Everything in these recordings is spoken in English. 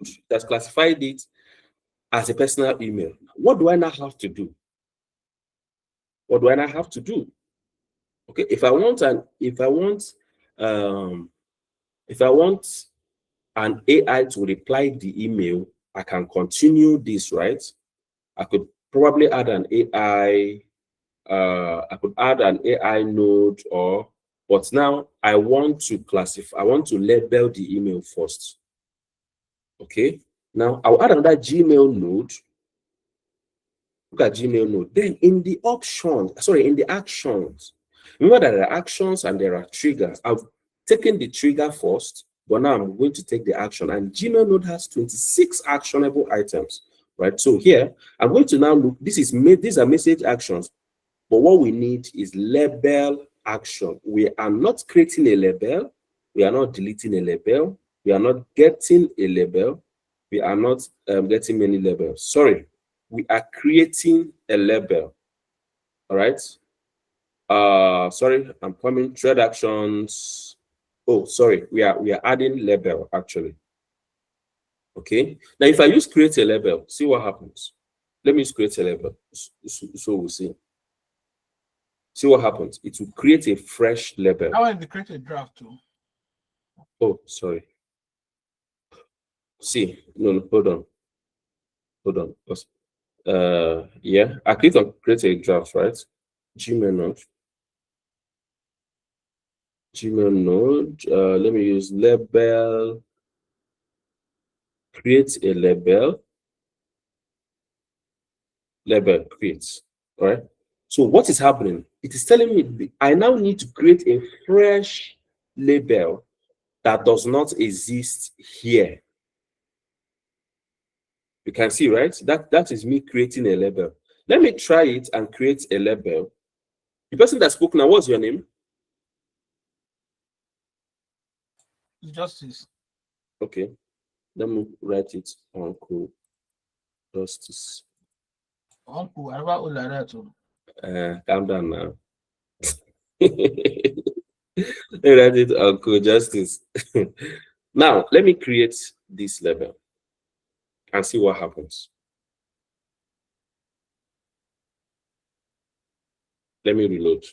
it has classified it as a personal email. What do I now have to do? What do I now have to do? Okay, if I want an AI to reply the email, I can continue this, right? I could probably add an AI. I could add an AI node, but now I want to classify. I want to label the email first. Okay. Now I'll add another Gmail node. Look at Gmail node. Then in the actions. Remember that there are actions and there are triggers. I've taken the trigger first, but now I'm going to take the action. And Gmail node has 26 actionable items, right? So here I'm going to now look. These are message actions, but what we need is label action. We are not creating a label. We are not deleting a label. We are not getting a label. We are not getting many labels. Sorry. We are creating a label. All right. Sorry, I'm coming. Thread actions. Oh, sorry. We are adding label actually. Okay. Now, if I use create a label, see what happens. Let me use create a label. So we'll see. See what happens. It will create a fresh label. How will it create a draft too? Oh, sorry. See, no, hold on. Yeah, I click on create a draft, right? Gmail node. Let me use label. Create a label. Label creates. All right. So what is happening? It is telling me I now need to create a fresh label that does not exist here. You can see, right? That is me creating a label. Let me try it and create a label. The person that spoke now, what's your name? Justice. Okay. Let me write it on Uncle Justice. Uncle, I never would like that too. Calm down now. Let me write it Uncle Justice. Now, let me create this label and see what happens. Let me reload.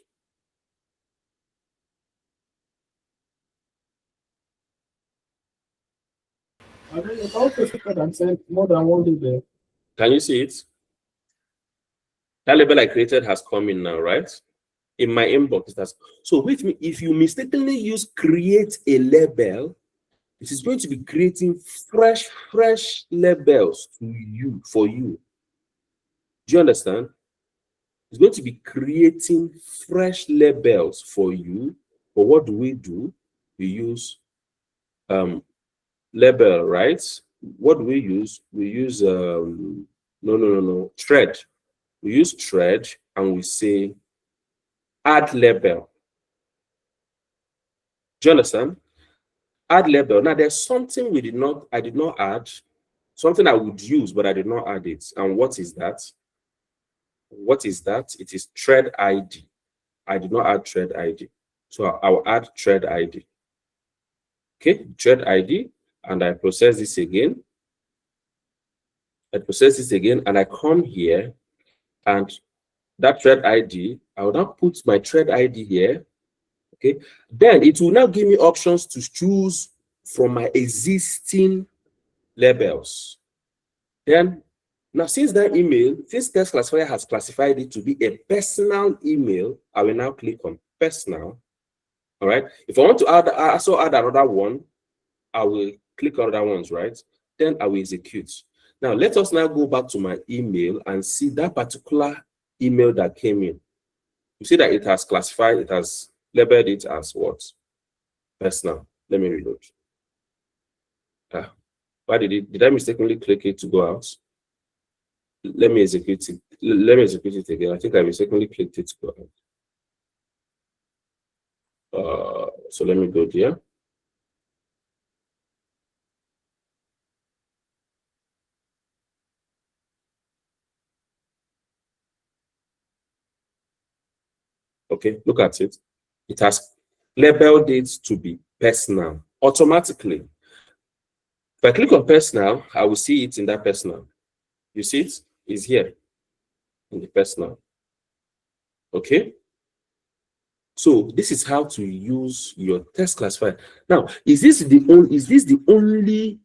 I don't know how to and send more than one label. Can you see it? That label I created has come in now, right? In my inbox, it has. So with me, if you mistakenly use create a label, it is going to be creating fresh labels for you. Do you understand? It's going to be creating fresh labels for you. But what do? We use label, right? What do we use? We use thread. We use thread and we say add label. Do you understand? Add label. Now there's something I did not add, something I would use, but I did not add it. And what is that? What is that? It is thread ID. I did not add thread ID. So I'll add thread ID. Okay, thread ID, and I process this again. And I come here, and that thread ID, I will now put my thread ID here. Okay, then it will now give me options to choose from my existing labels. Then now, since Text Classifier has classified it to be a personal email, I will now click on personal. All right. If I want to add another one, I will click on other ones, right? Then I will execute. Now, let us now go back to my email and see that particular email that came in. You see that it has classified, it has labeled it as what? Personal. Let me reload. Why did I mistakenly click it to go out? Let me execute it. Let me execute it again. I think I mistakenly clicked it to go out. So let me go there. Okay, look at it. It has labeled it to be personal automatically. If I click on personal, I will see it in that personal. You see it? It's here in the personal. Okay. So this is how to use your text classifier. Now, is this the only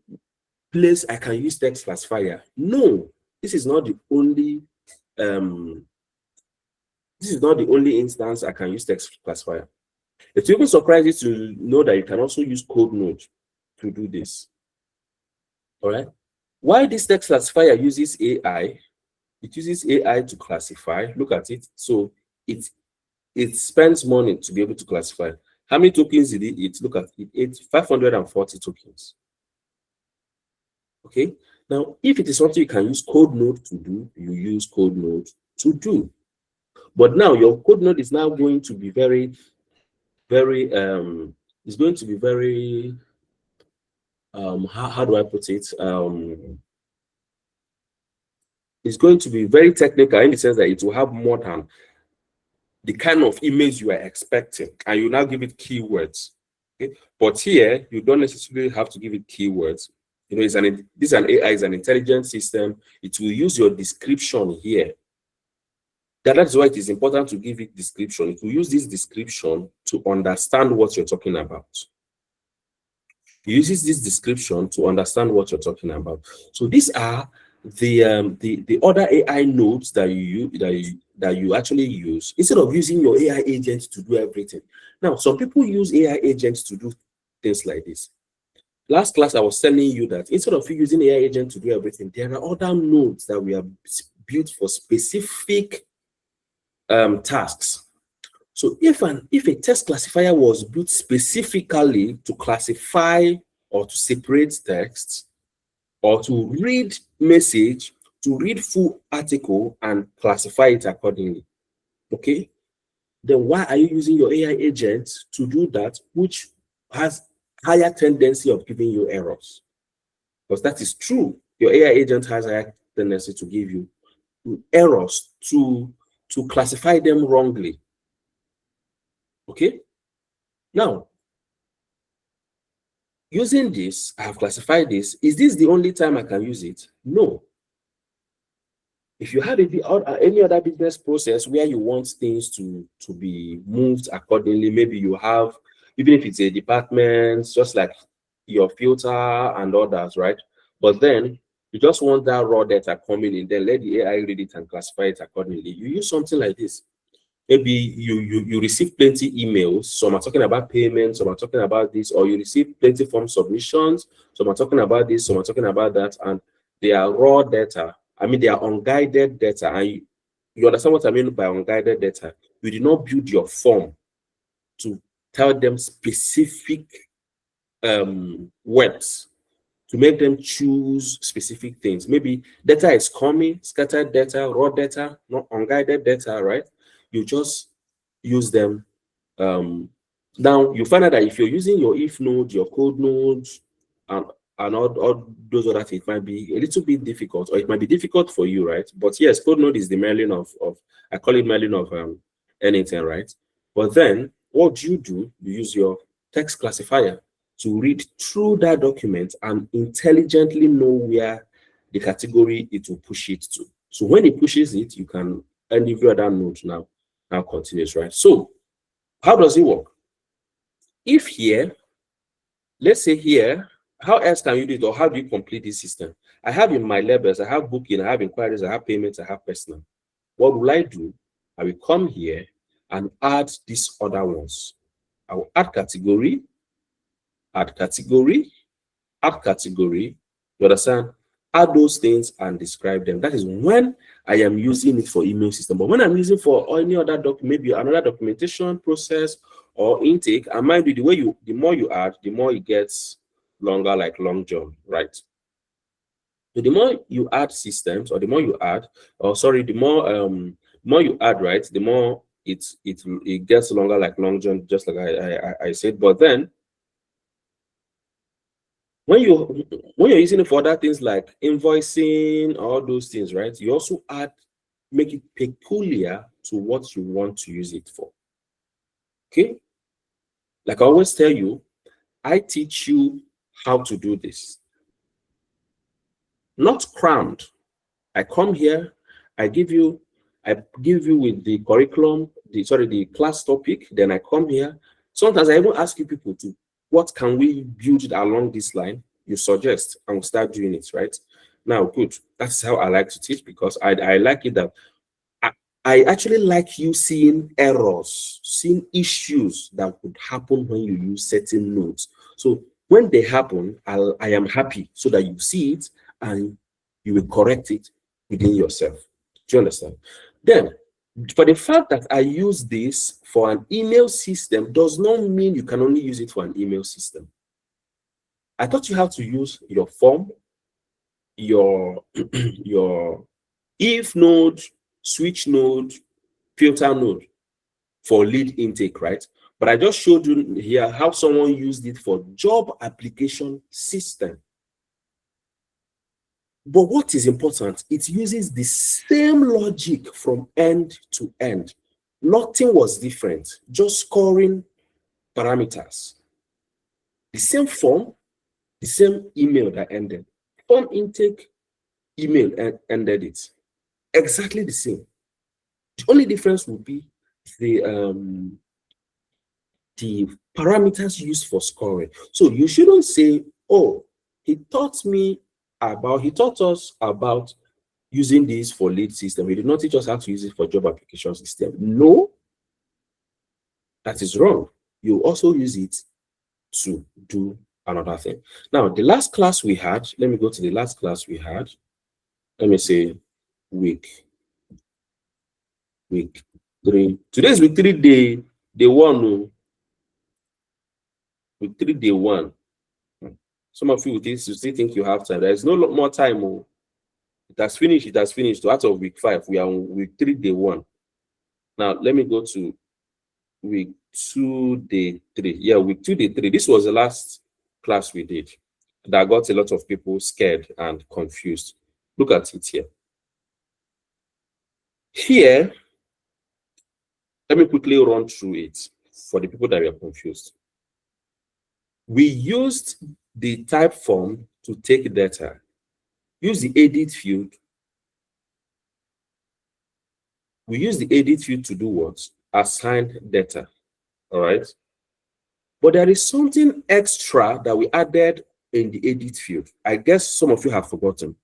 place I can use text classifier? No, this is not the only instance I can use text classifier. It will even surprise you to know that you can also use code node to do this. All right. Why this text classifier uses AI? It uses AI to classify. Look at it. So it spends money to be able to classify. How many tokens did it? Look at it. It's 540 tokens. Okay. Now, if it is something you can use code node to do, you use code node to do. But now your code node is now going to be very, very it's going to be very how do I put it? It's going to be very technical in the sense that it will have more than the kind of image you are expecting, and you now give it keywords. Okay? But here you don't necessarily have to give it keywords. You know, this an AI is an intelligent system. It will use your description here. That's why it is important to give it description. It will use this description to understand what you're talking about. It uses this description to understand what you're talking about. So these are the other AI nodes that you actually use instead of using your AI agent to do everything. Now, some people use AI agents to do things like this. Last class, I was telling you that instead of you using AI agent to do everything, there are other nodes that we have built for specific tasks. So if a text classifier was built specifically to classify or to separate text, or to read message, to read full article and classify it accordingly, okay, then why are you using your AI agent to do that, which has higher tendency of giving you errors? Because that is true. Your AI agent has a higher tendency to give you errors, to classify them wrongly. Okay. Now, using this, I have classified this. Is this the only time I can use it? No. If you have any other business process where you want things to be moved accordingly, maybe you have, even if it's a department, just like your filter and others, right? But then you just want that raw data coming in, then let the AI read it and classify it accordingly. You use something like this. Maybe you receive plenty emails. Some are talking about payments, some are talking about this, or you receive plenty form submissions. Some are talking about this, some are talking about that, and they are raw data. I mean, they are unguided data. And you understand what I mean by unguided data? You did not build your form to tell them specific words to make them choose specific things. Maybe data is coming, scattered data, raw data, not unguided data, right? You just use them. Now you find out that if you're using your if node, your code nodes, and all those other things, it might be a little bit difficult, or it might be difficult for you, right? But yes, code node is the Merlin of I call it Merlin of anything, right? But then what you do, you use your text classifier to read through that document and intelligently know where the category it will push it to. So when it pushes it, you can end every other node now continues, right? So how does it work? If here, let's say here, how else can you do it, or how do you complete this system? I have in my labels, I have booking, I have inquiries, I have payments, I have personal. What will I do? I will come here and add these other ones. I will add category, add category, add category. You understand? Add those things and describe them. That is when I am using it for email system. But when I'm using for any other document, maybe another documentation process or intake, and mind you, the more you add, the more it gets longer, like long john, right? So the more you add systems, or the more you add, or sorry, the more you add, right, the more it gets longer, like long john, just like I said. But then when you're using it for other things like invoicing, all those things, right? You also make it peculiar to what you want to use it for. Okay. Like I always tell you, I teach you how to do this. not crammed. I come here, I give you with the curriculum, the class topic, then I come here. Sometimes I even ask you people to, what can we build along this line? You suggest, and we'll start doing it, right? Now, good. That's how I like to teach, because I like it that I actually like you seeing errors, seeing issues that would happen when you use certain nodes. So when they happen, I am happy so that you see it and you will correct it within yourself. Do you understand? Then, for the fact that I use this for an email system does not mean you can only use it for an email system. I thought you have to use your form, your your if node, switch node, filter node for lead intake, right? But I just showed you here how someone used it for job application system. But what is important, it uses the same logic from end to end. Nothing was different, just scoring parameters. The same form, the same email that ended. Form intake, email ended it. Exactly the same. The only difference would be the parameters used for scoring. So you shouldn't say, oh, he taught us about using this for lead system. He did not teach us how to use it for job application system. No, that is wrong. You also use it to do another thing. Now, the last class we had, let me go to the last class we had. Let me say week 3. Today's week 3, day 1. Oh. Week 3, day 1. Some of you will still think you have time. There is no more time. Oh. It has finished. It has finished. Out of week 5, we are on week 3, day 1. Now, let me go to week 2, day 3. Yeah, week 2, day 3. This was the last class we did that got a lot of people scared and confused. Look at it here. Here, let me quickly run through it for the people that were confused. We used the type form to take data. Use the edit field. We use the edit field to do what? Assign data. All right. But there is something extra that we added in the edit field. I guess some of you have forgotten.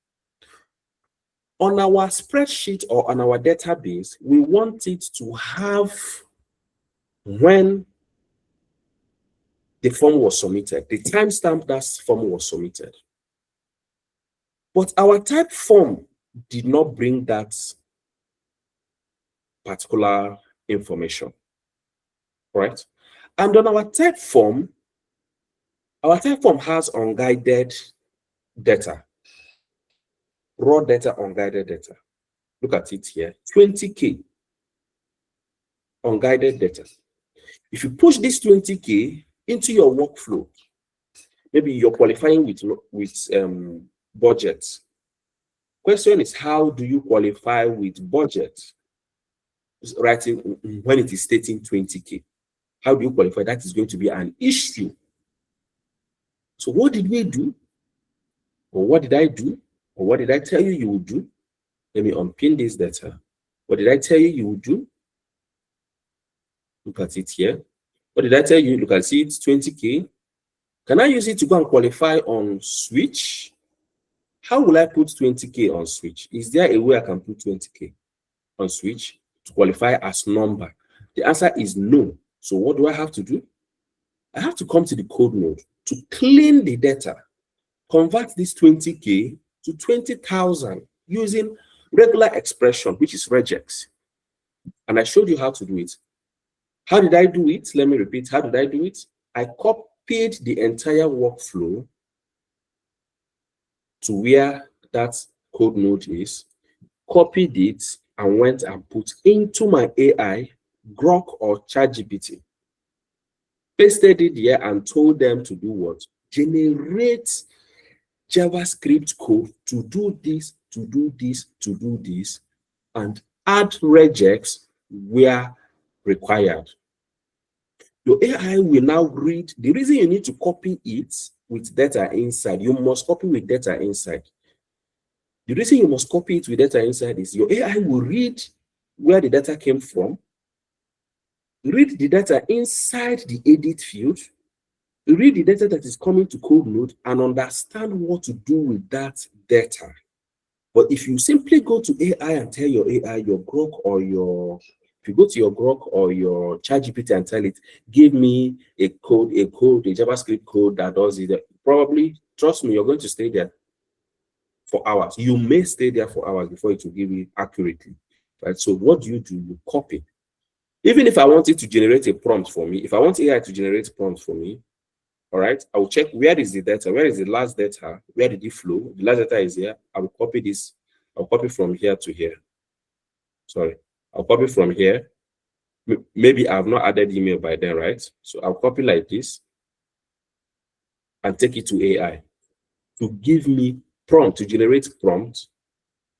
On our spreadsheet or on our database, we want it to have when the form was submitted, the timestamp that form was submitted. But our type form did not bring that particular information, right? And on our type form has unguided data, raw data, unguided data. Look at it here, 20K unguided data. If you push this 20K into your workflow, maybe you're qualifying with budget. Question is, how do you qualify with budget? Writing when it is stating 20K. How do you qualify? That is going to be an issue. So what did we do? Or what did I do? Or what did I tell you would do? Let me unpin this data. What did I tell you would do? Look at it here. What did I tell you? Look at it, it's 20K. Can I use it to go and qualify on switch? How will I put 20K on switch? Is there a way I can put 20K on switch to qualify as number? The answer is no. So what do I have to do? I have to come to the code node to clean the data, convert this 20K to 20,000 using regular expression, which is regex. And I showed you how to do it. How did I do it? Let me repeat. How did I do it? I copied the entire workflow to where that code node is, copied it, and went and put into my AI, Grok or ChatGPT. Pasted it here and told them to do what? Generate JavaScript code to do this, to do this, to do this, and add regex where required. Your AI will now read. The reason you need to copy it with data inside, you must copy with data inside. The reason you must copy it with data inside is your AI will read where the data came from, read the data inside the edit field, read the data that is coming to code node, and understand what to do with that data. But if you simply go to AI and tell your AI, your Grok or your, if you go to your Grok or your ChatGPT and tell it, give me a JavaScript code that does it, probably, trust me, you're going to stay there for hours. You may stay there for hours before it will give you accurately, right? So what do? You copy. Even if I want it to generate a prompt for me, if I want AI to generate prompts for me, all right, I will check where is the data, where is the last data, where did it flow? The last data is here. I will copy this. I'll copy from here to here. Sorry, I'll copy from here. Maybe I've not added email by then, right? So I'll copy like this and take it to AI to give me prompt, to generate prompt,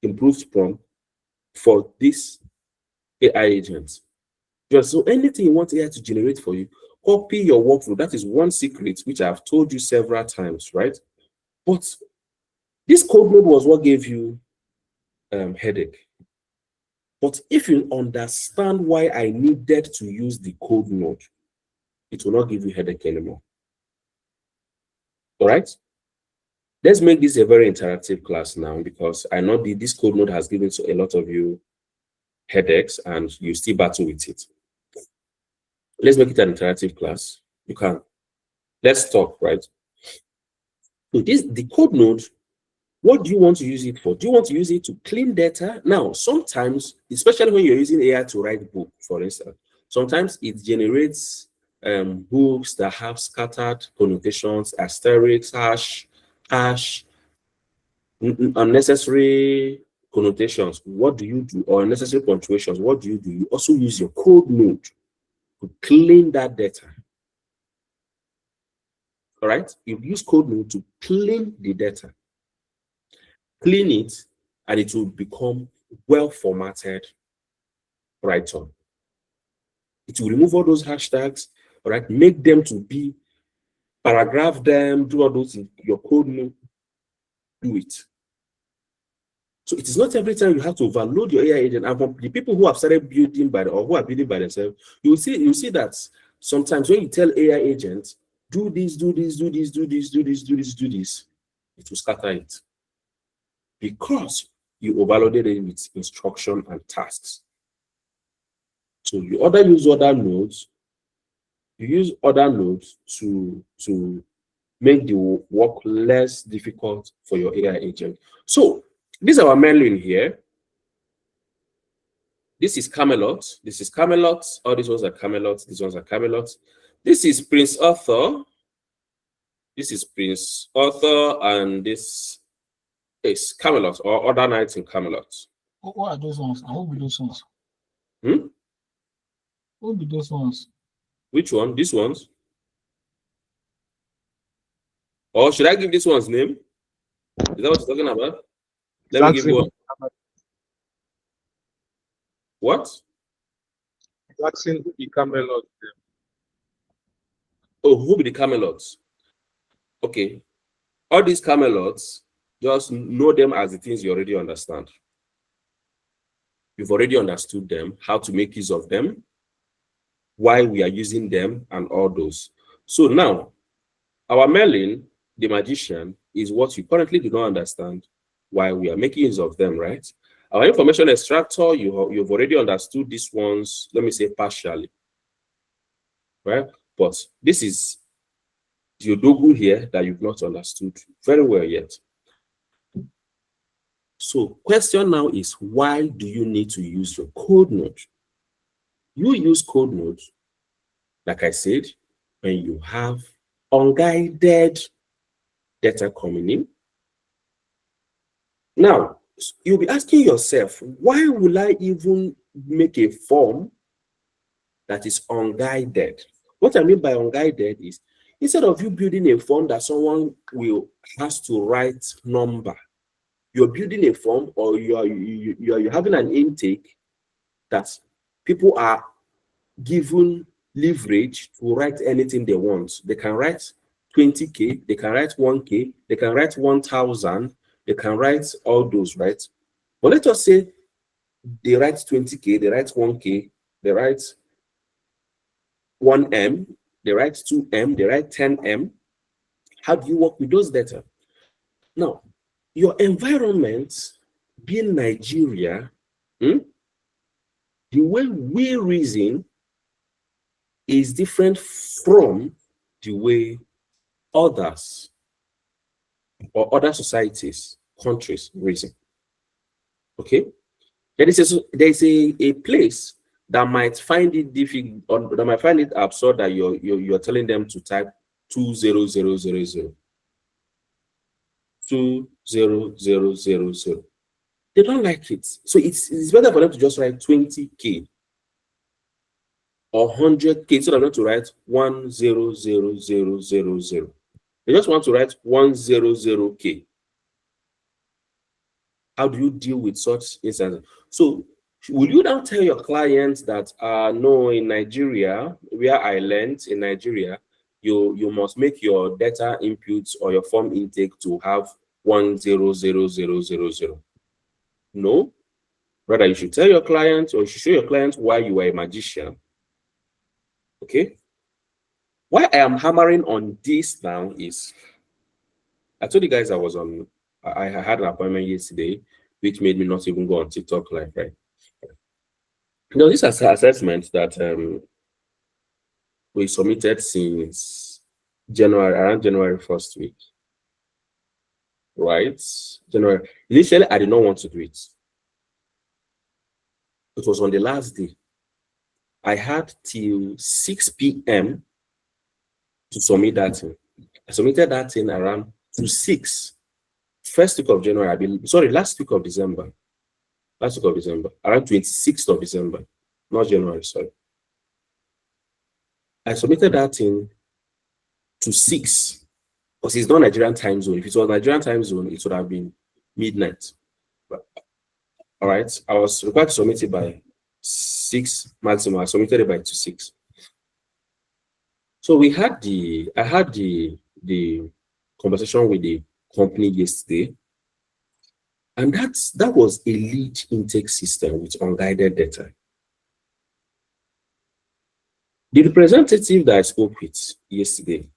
improved prompt for this AI agent. So anything you want AI to generate for you, copy your workflow. That is one secret which I've told you several times, right? But this code node was what gave you headache. But if you understand why I needed to use the code node, it will not give you headache anymore. All right? Let's make this a very interactive class now, because I know this code node has given a lot of you headaches and you still battle with it. Let's make it an interactive class. You can. Let's talk, right? So the code node, what do you want to use it for? Do you want to use it to clean data? Now, sometimes, especially when you're using AI to write book, for instance, sometimes it generates books that have scattered connotations, asterisks, hash, unnecessary connotations. What do you do? Or unnecessary punctuations. What do? You also use your code node to clean that data. All right? You use code node to clean the data. Clean it, and it will become well formatted right on. It will remove all those hashtags, all right? Make them to be, paragraph them, do all those in your code node, do it. So it is not every time you have to overload your AI agent. And for the people who have started building by or who are building by themselves, you see that sometimes when you tell AI agents, do this, do this, do this, do this, do this, do this, do this, it will scatter it. Because you overloaded it with instruction and tasks. So you use other nodes. You use other nodes to make the work less difficult for your AI agent. So this is our Merlin here. This is Camelot. This is Camelot. All these ones are Camelot. These ones are Camelot. This is Prince Arthur. This is Prince Arthur, and this is Camelot, or other knights in Camelot. What are those ones? And what will be those ones? Hmm? What will be those ones? Which one? These ones? Or should I give this one's name? Is that what you're talking about? Let me give you one. What? Asking who the Camelot. Oh, who be the Camelots? Okay. All these Camelots, just know them as the things you already understand. You've already understood them, how to make use of them, why we are using them, and all those. So now, our Merlin, the magician, is what you currently do not understand, why we are making use of them, right? Our information extractor, you've already understood these ones, let me say partially, right? But this is the Odogu here that you've not understood very well yet. So question now is, why do you need to use your code node? You use code nodes, like I said, when you have unguided data coming in. Now, you'll be asking yourself, why will I even make a form that is unguided? What I mean by unguided is, instead of you building a form that someone has to write number, you're building a form, or you're having an intake that people are given leverage to write anything they want. They can write 20K, they can write 1K, they can write 1,000, they can write all those, right? But let us say they write 20K, they write 1K, they write 1M, they write 2M, they write 10M. How do you work with those data? Now, your environment being Nigeria, the way we reason is different from the way others or other societies, countries reason. Okay? There is a place that might find it difficult, or that might find it absurd that you're telling them to type 20000. 20000. They don't like it. So it's better for them to just write 20K or 100K, so they're not to write 100000. They just want to write 100K. How do you deal with such instances? So will you now tell your clients that no, in Nigeria, where I learned in Nigeria, you must make your data inputs or your form intake to have 100000? No. Rather, you should tell your client, or you should show your client why you are a magician. Okay. Why I am hammering on this now is, I told you guys I had an appointment yesterday, which made me not even go on TikTok live, right? This is assessment that we submitted since around January 1st week, right? January. Initially, I did not want to do it. It was on the last day. I had till 6 p.m. to submit that thing. I submitted that thing around to 6. First week of January, last week of December. Last week of December, around 26th of December, not January, sorry. I submitted that thing to 6, because it's not Nigerian time zone. If it was Nigerian time zone, it would have been midnight. All right, I was required to submit it by 6 maximum. I submitted it by 6. So I had the conversation with the company yesterday, and that was a lead intake system with unguided data. The representative that I spoke with yesterday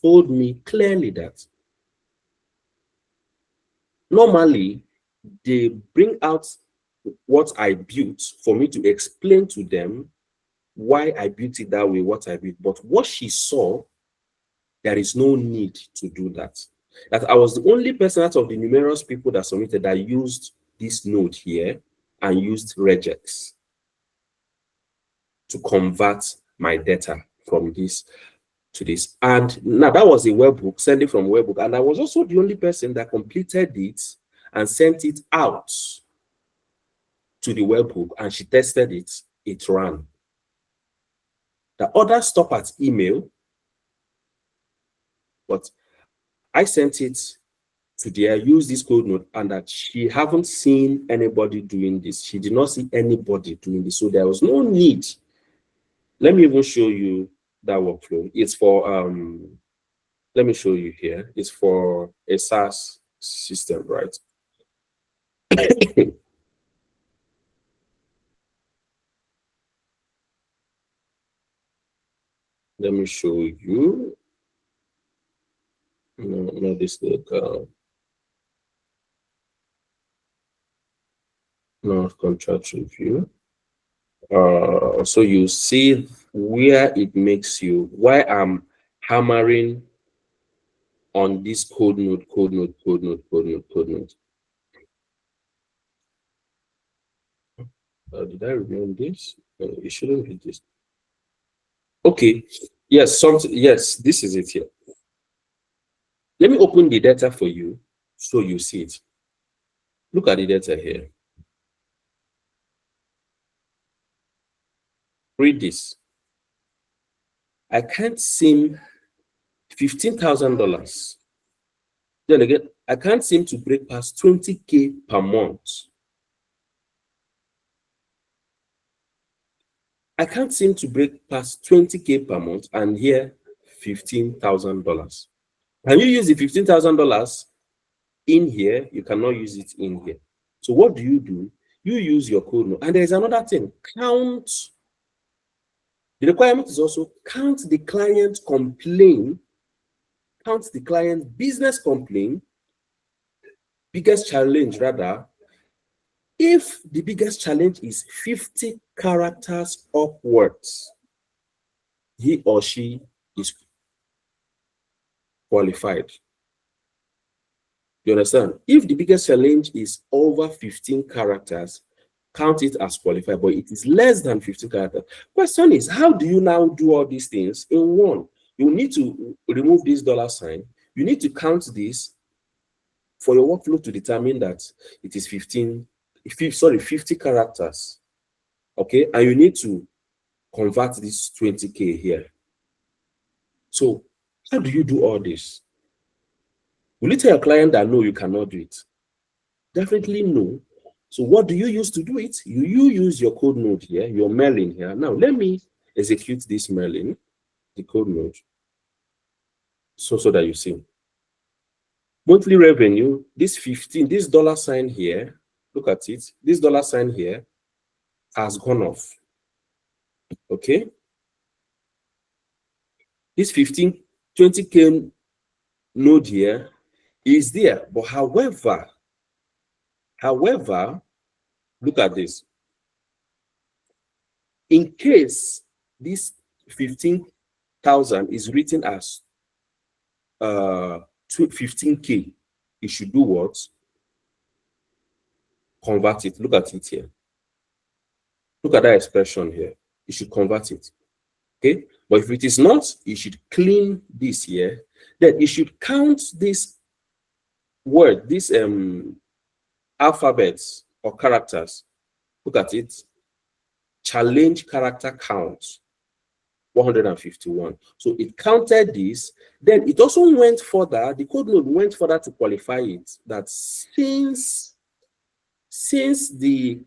told me clearly that normally they bring out what I built for me to explain to them why I built it that way, what I built. But what she saw, there is no need to do that. That I was the only person out of the numerous people that submitted that used this node here and used regex to convert my data from this to this. And now that was a webhook, sending from webhook. And I was also the only person that completed it and sent it out to the webhook, and she tested it, it ran. The others stop at email, but I sent it to there, use this code node, and that she haven't seen anybody doing this. She did not see anybody doing this. So there was no need. Let me even show you that workflow. It's for let me show you here. It's for a SaaS system, right? Let me show you. No, this look. No contract review. So you see where it makes you, why I'm hammering on this code node. Did I remember this? It shouldn't be this. Okay. Yes, yes, this is it here. Let me open the data for you so you see it. Look at the data here. Read this. I can't seem $15,000. Then again, I can't seem to break past 20K per month. I can't seem to break past 20K per month, and here $15,000. Can you use the $15,000 in here, you cannot use it in here. So what do? You use your code node. And there's another thing, count. The requirement is also count the client complaint, count the client business complaint, biggest challenge rather. If the biggest challenge is 50 characters upwards, he or she is qualified. You understand? If the biggest challenge is over 15 characters, count it as qualified, but it is less than 15 characters. Question is, how do you now do all these things in one? You need to remove this $sign. You need to count this for your workflow to determine that it is 50 characters. Okay, and you need to convert this 20K here. So how do you do all this? Will you tell your client that no, you cannot do it? Definitely no. So what do you use to do it? You use your code node here, your mailing here. Now let me execute this mailing, the code node, so that you see. Monthly revenue, this 15, this $sign here, look at it, this $sign here has gone off. Okay. This 20K node here is there, but however, look at this. In case this 15,000 is written as 15K, it should do what? Convert it. Look at it here. Look at that expression here. You should convert it. Okay, but if it is not, you should clean this here. Then you should count this word, this alphabets or characters. Look at it. Challenge character count 151. So it counted this. Then it also went further. The code node went further to qualify it that since the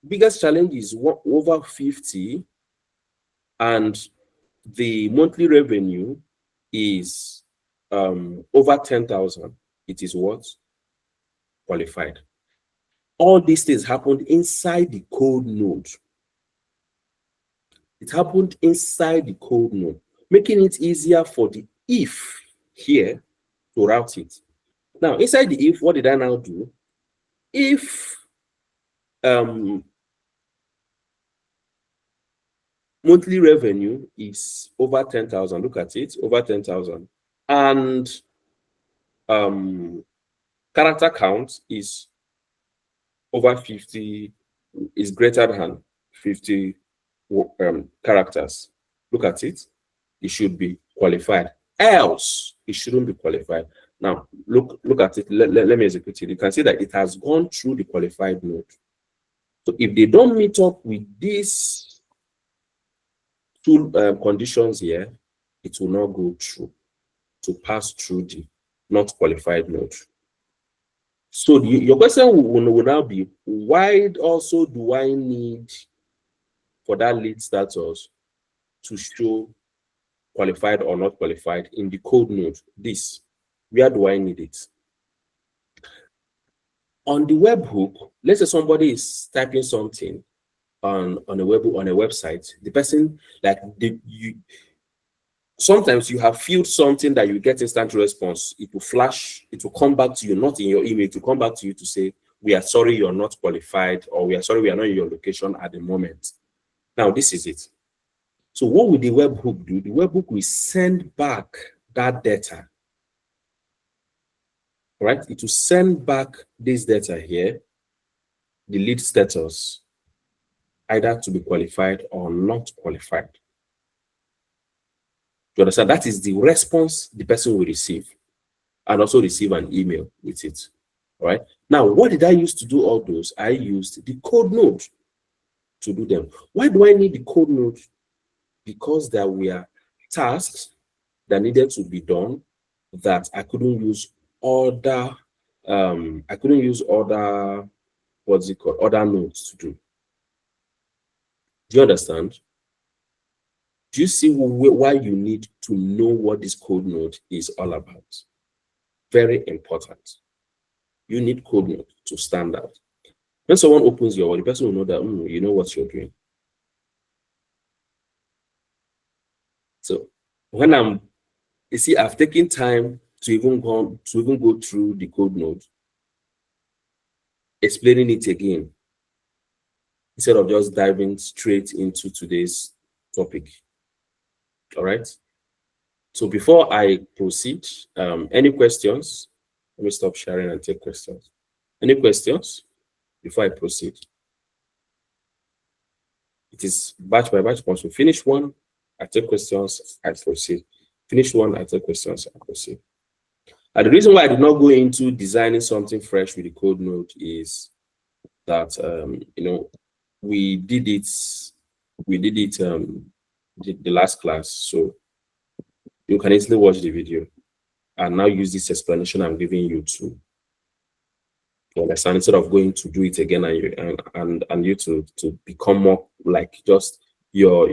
biggest challenge is over 50 and the monthly revenue is over 10,000, it is what? Qualified. All these things happened inside the code node. It happened inside the code node, making it easier for the if here to route it. Now, inside the if, what did I now do? If monthly revenue is over 10,000, look at it, over 10,000, and character count is over 50, is greater than 50 characters. Look at it, it should be qualified. Else, it shouldn't be qualified. Now, look at it. Let me execute it. You can see that it has gone through the qualified node. So if they don't meet up with these two conditions here, it will not go through to pass through the not qualified node. So your question will now be, why also do I need for that lead status to show qualified or not qualified in the code node? This, where do I need it? On the webhook, let's say somebody is typing something on a website. The person, like sometimes you have filled something that you get instant response. It will flash, it will come back to you, not in your email, to come back to you to say, we are sorry you're not qualified, or we are sorry we are not in your location at the moment. Now, this is it. So what will the webhook do? The webhook will send back that data. Right? It will send back this data here, the lead status, either to be qualified or not qualified. You understand? That is the response the person will receive, and also receive an email with it. All right. Now, what did I use to do all those? I used the code node to do them. Why do I need the code node? Because there were tasks that needed to be done that I couldn't use other other nodes to do. Do you understand? Do you see why you need to know what this code node is all about? Very important. You need code node to stand out. When someone opens your word, the person will know that you know what you're doing. So when you see, I've taken time to even go through the code node, explaining it again, instead of just diving straight into today's topic. All right. So before I proceed, any questions? Let me stop sharing and take questions. Any questions before I proceed? It is batch by batch. Once we finish one, I take questions, I proceed. Finish one, I take questions, I proceed. And the reason why I did not go into designing something fresh with the code node is that we did it the last class, so you can easily watch the video and now use this explanation I'm giving you to understand, instead of going to do it again and you to become more like just your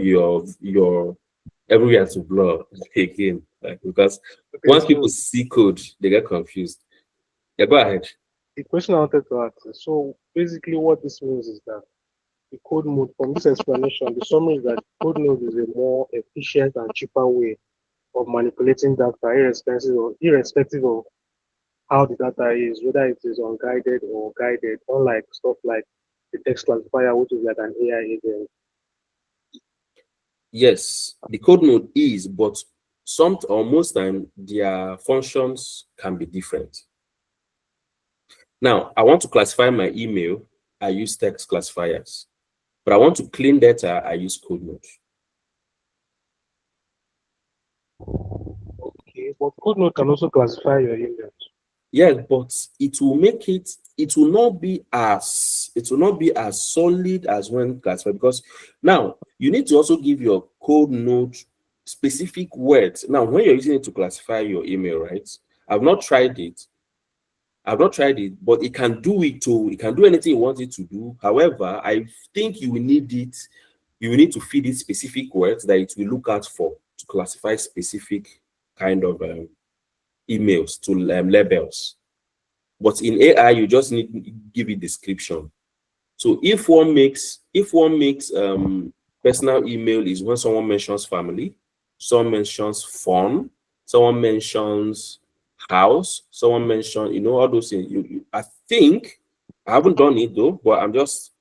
everywhere to blur again, like, because once people see code, they get confused. Yeah, go ahead. The question I wanted to ask is, so basically what this means is that the code node, from this explanation, the summary is that code node is a more efficient and cheaper way of manipulating data, irrespective of how the data is, whether it is unguided or guided, unlike stuff like the text classifier, which is like an AI agent. Yes, the code node is, but some or most time their functions can be different. Now, I want to classify my email, I use text classifiers. But I want to clean data, I use code node. Okay, but code node can also classify your emails. Yeah, but it will not be as solid as when classified, because now you need to also give your code node specific words. Now, when you're using it to classify your email, right? I've not tried it, but it can do it too. It can do anything you want it to do. However, I think you will need it. You will need to feed it specific words that it will look out for to classify specific kind of emails to labels. But in AI, you just need to give it description. So if one makes personal email is when someone mentions family, someone mentions fun, someone mentions house, someone mentions, all those things. I think I haven't done it though, but I'm just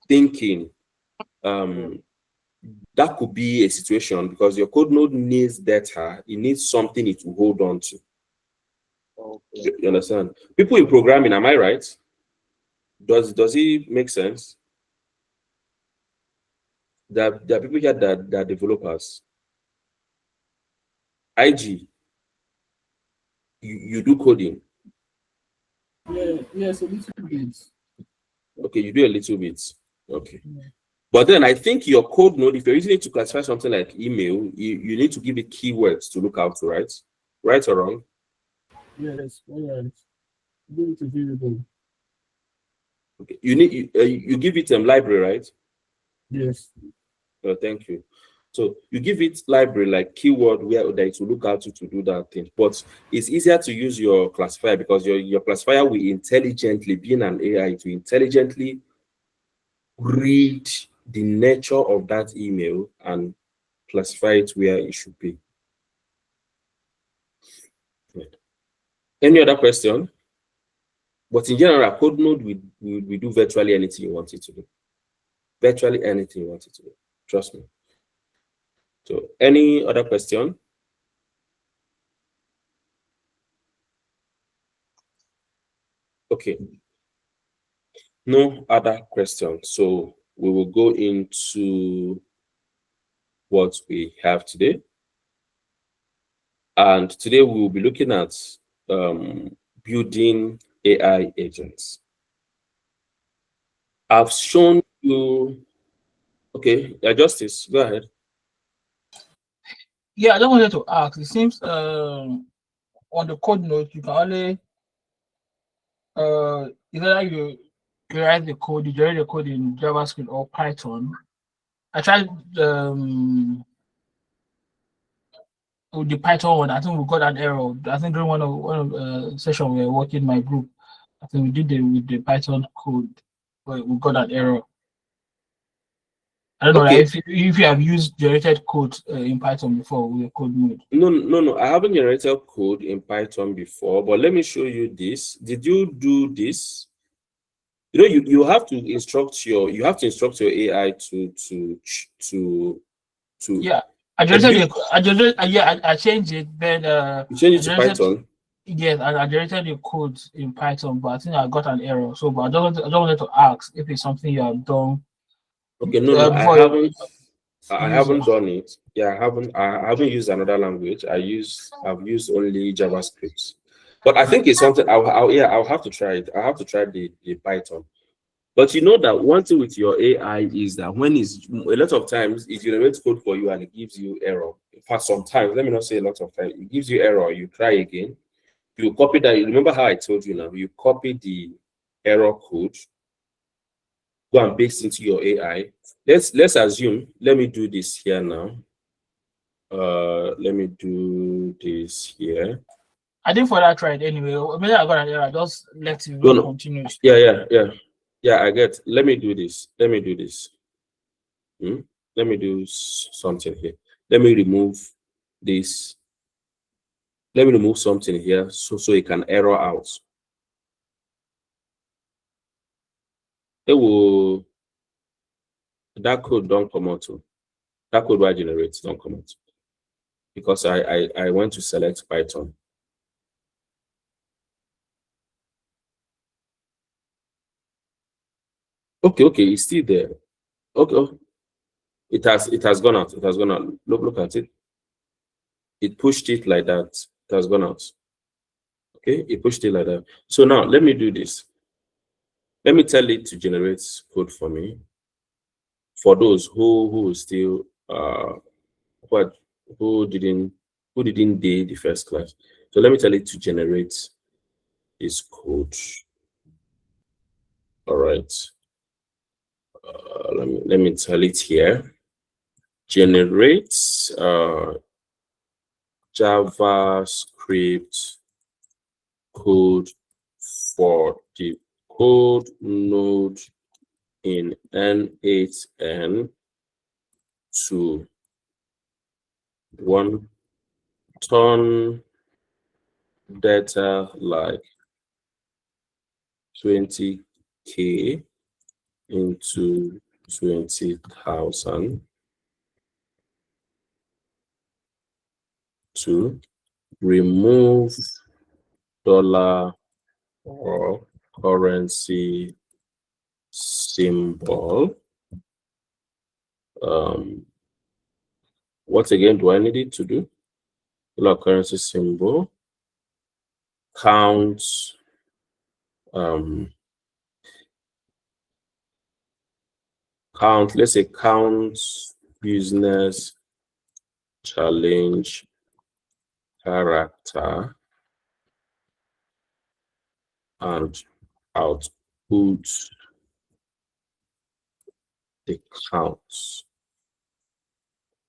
thinking that could be a situation, because your code node needs data, it needs something it will hold on to. Okay. You understand? People in programming, am I right? Does it make sense? That there are people here that are developers. IG, you do coding. Yeah, yes, a little bit. Okay, you do a little bit. Okay. Yeah. But then I think your code node, if you're using it to classify something like email, you need to give it keywords to look out to, right? Right or wrong? Yes, all right. Give it to variable. Okay. You give it library, right? Yes. Oh, thank you. So you give it library like keyword where that it will look out to do that thing. But it's easier to use your classifier, because your classifier will intelligently, being an AI, to intelligently read the nature of that email and classify it where it should be. Any other question? But in general, code node we do virtually anything you want it to do. Virtually anything you want it to do. Trust me. So any other question? Okay. No other questions. So we will go into what we have today. And today we will be looking at building AI agents. I've shown you. Okay, Justice, go ahead. Yeah, I just wanted to ask. It seems on the code note you can only either you write the code, you generate the code in JavaScript or Python. I tried with the Python one. I think we got an error. I think during one of session we were working my group. I think we did it with the Python code, but we got an error. I don't know Okay. like, if you have used generated code in Python before with code mode. No. I haven't generated code in Python before, but let me show you this. Did you do this? You know, you have to instruct your AI to Yeah, I generated I changed it, then you change I it to generated Python. yes, I generated the code in Python, but I think I got an error. So, but I just wanted to ask if it's something you have done Okay, no, I before haven't. I user. haven't done it. Yeah, I haven't used another language. I've used only JavaScript. But I think it's something I'll have to try it. I'll have to try the Python. But you know that one thing with your AI is that when it's a lot of times it generates code for you and it gives you error. In fact, sometimes, let me not say a lot of times, it gives you error, you try again. You copy that. You remember how I told you now? You copy the error code, go and paste into your AI. Let's assume, let me do this here now. Let me do this here. I didn't for that tried anyway. Maybe I got an error. Just let it No, run no. continuously. Yeah, I get. Let me do this. Let me do something here. Let me remove this. Let me remove something here so it can error out. It will, that code don't come out. That code I generate don't come out because I want to select Python. Okay, it's still there. Okay, oh, it has gone out. It has gone out. Look at it. It pushed it like that. It has gone out. Okay, it pushed it like that. So now let me do this. Let me tell it to generate code for me. For those who still who didn't do the first class. So let me tell it to generate this code. All right. Let me tell it here. Generate JavaScript code for the code node in N8N to 1 ton data like 20K into 20,000 to remove dollar or currency symbol. What again do I need it to do? Dollar currency symbol. Count let's say count business challenge character and output the counts.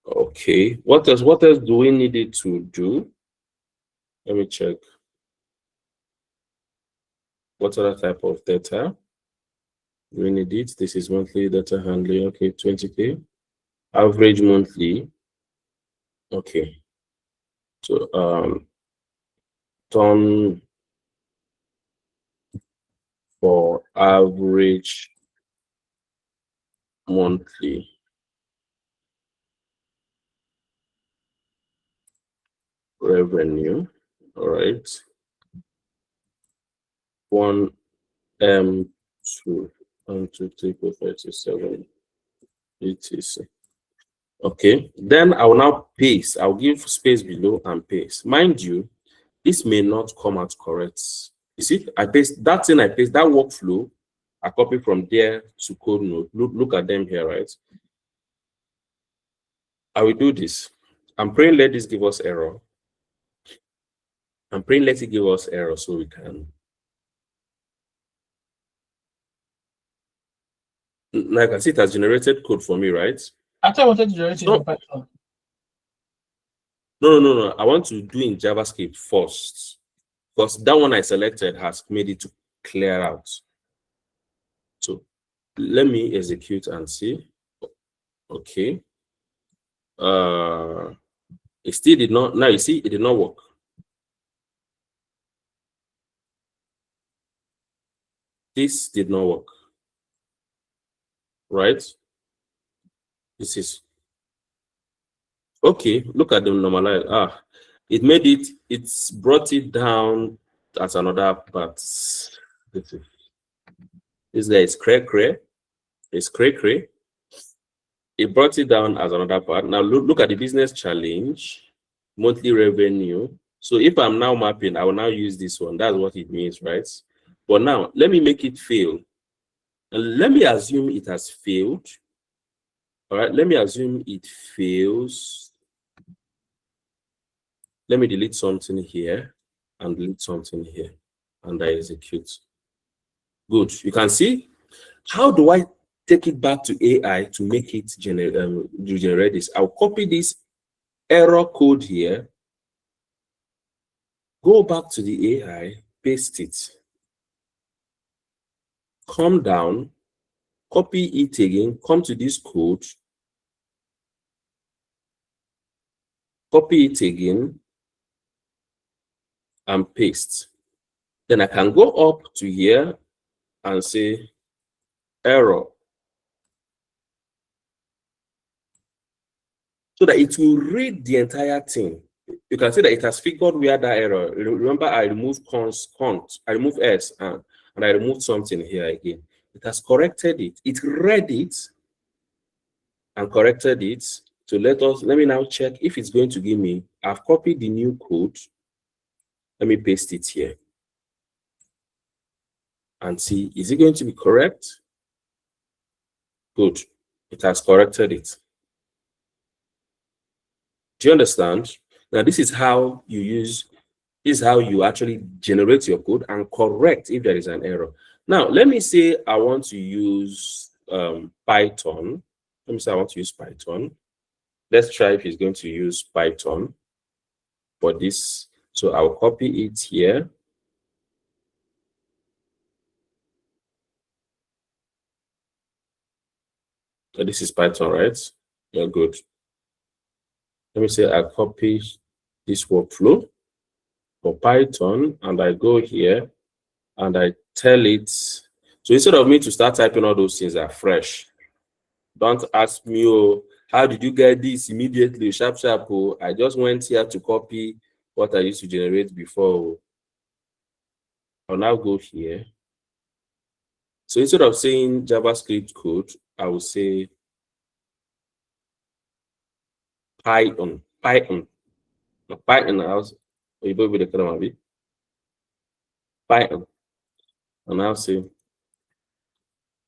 Okay, what else do we need it to do? Let me check. What other type of data do we need it? This is monthly data handling. Okay, 20K. Average monthly. Okay. So ton for average monthly revenue. All right. 1 M2 1 2 3 4 5 6 7 etc. Okay, then I will now paste. I'll give space below and paste. Mind you, this may not come out correct. You see, I paste that thing, I paste that workflow, I copy from there to code node. Look at them here, right? I will do this. I'm praying let this give us error. I'm praying let it give us error so we can. Like I see, it has generated code for me, right? I thought I wanted to generate it in Python. No. I want to do in JavaScript first because that one I selected has made it to clear out. So let me execute and see. Okay. It still did not. Now you see, it did not work. This did not work. Right? This is okay. Look at the normalize. It made it, it's brought it down as another part. This guy is cray. It's cray. It brought it down as another part. Now look at the business challenge, monthly revenue. So if I'm now mapping, I will now use this one. That's what it means, right? But now let me make it fail. And let me assume it has failed. All right, let me assume it fails. Let me delete something here and delete something here, and I execute. Good. You can see, how do I take it back to AI to make it generate this? I'll copy this error code here, go back to the AI, paste it, come down, copy it again, come to this code, copy it again, and paste. Then I can go up to here and say error, so that it will read the entire thing. You can see that it has figured where that error. Remember, I removed I removed s, and I removed something here again. It has corrected it. It read it and corrected it. So let me now check if it's going to give me. I've copied the new code. Let me paste it here and see, is it going to be correct? Good. It has corrected it. Do you understand? Now, this is how you use, this is how you actually generate your code and correct if there is an error. Now, let me say I want to use Python. Let me say I want to use Python. Let's try if he's going to use Python for this. So I'll copy it here. So this is Python, right? Yeah, good. Let me say I copy this workflow for Python, and I go here and I tell it. So instead of me to start typing all those things afresh, don't ask me, oh, how did you get this immediately? Sharp. Oh, I just went here to copy what I used to generate before. I'll now go here. So instead of saying JavaScript code, I will say Python. Python. I'll with the Python. And I'll say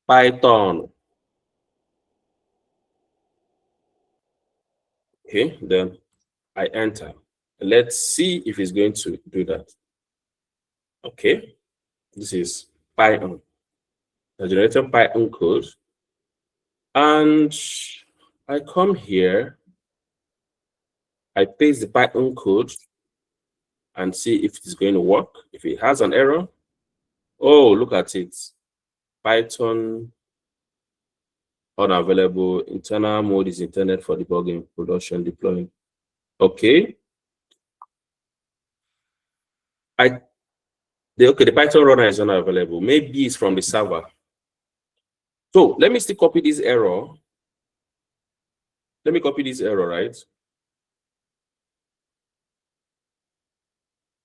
Python. Okay, then I enter. Let's see if it's going to do that. Okay, this is Python. I generated Python code. And I come here, I paste the Python code and see if it's going to work. If it has an error, oh, look at it. Python unavailable. Internal mode is intended for debugging, production, deploying. Okay. The Python runner is not available. Maybe it's from the server. So let me still copy this error. Let me copy this error, right?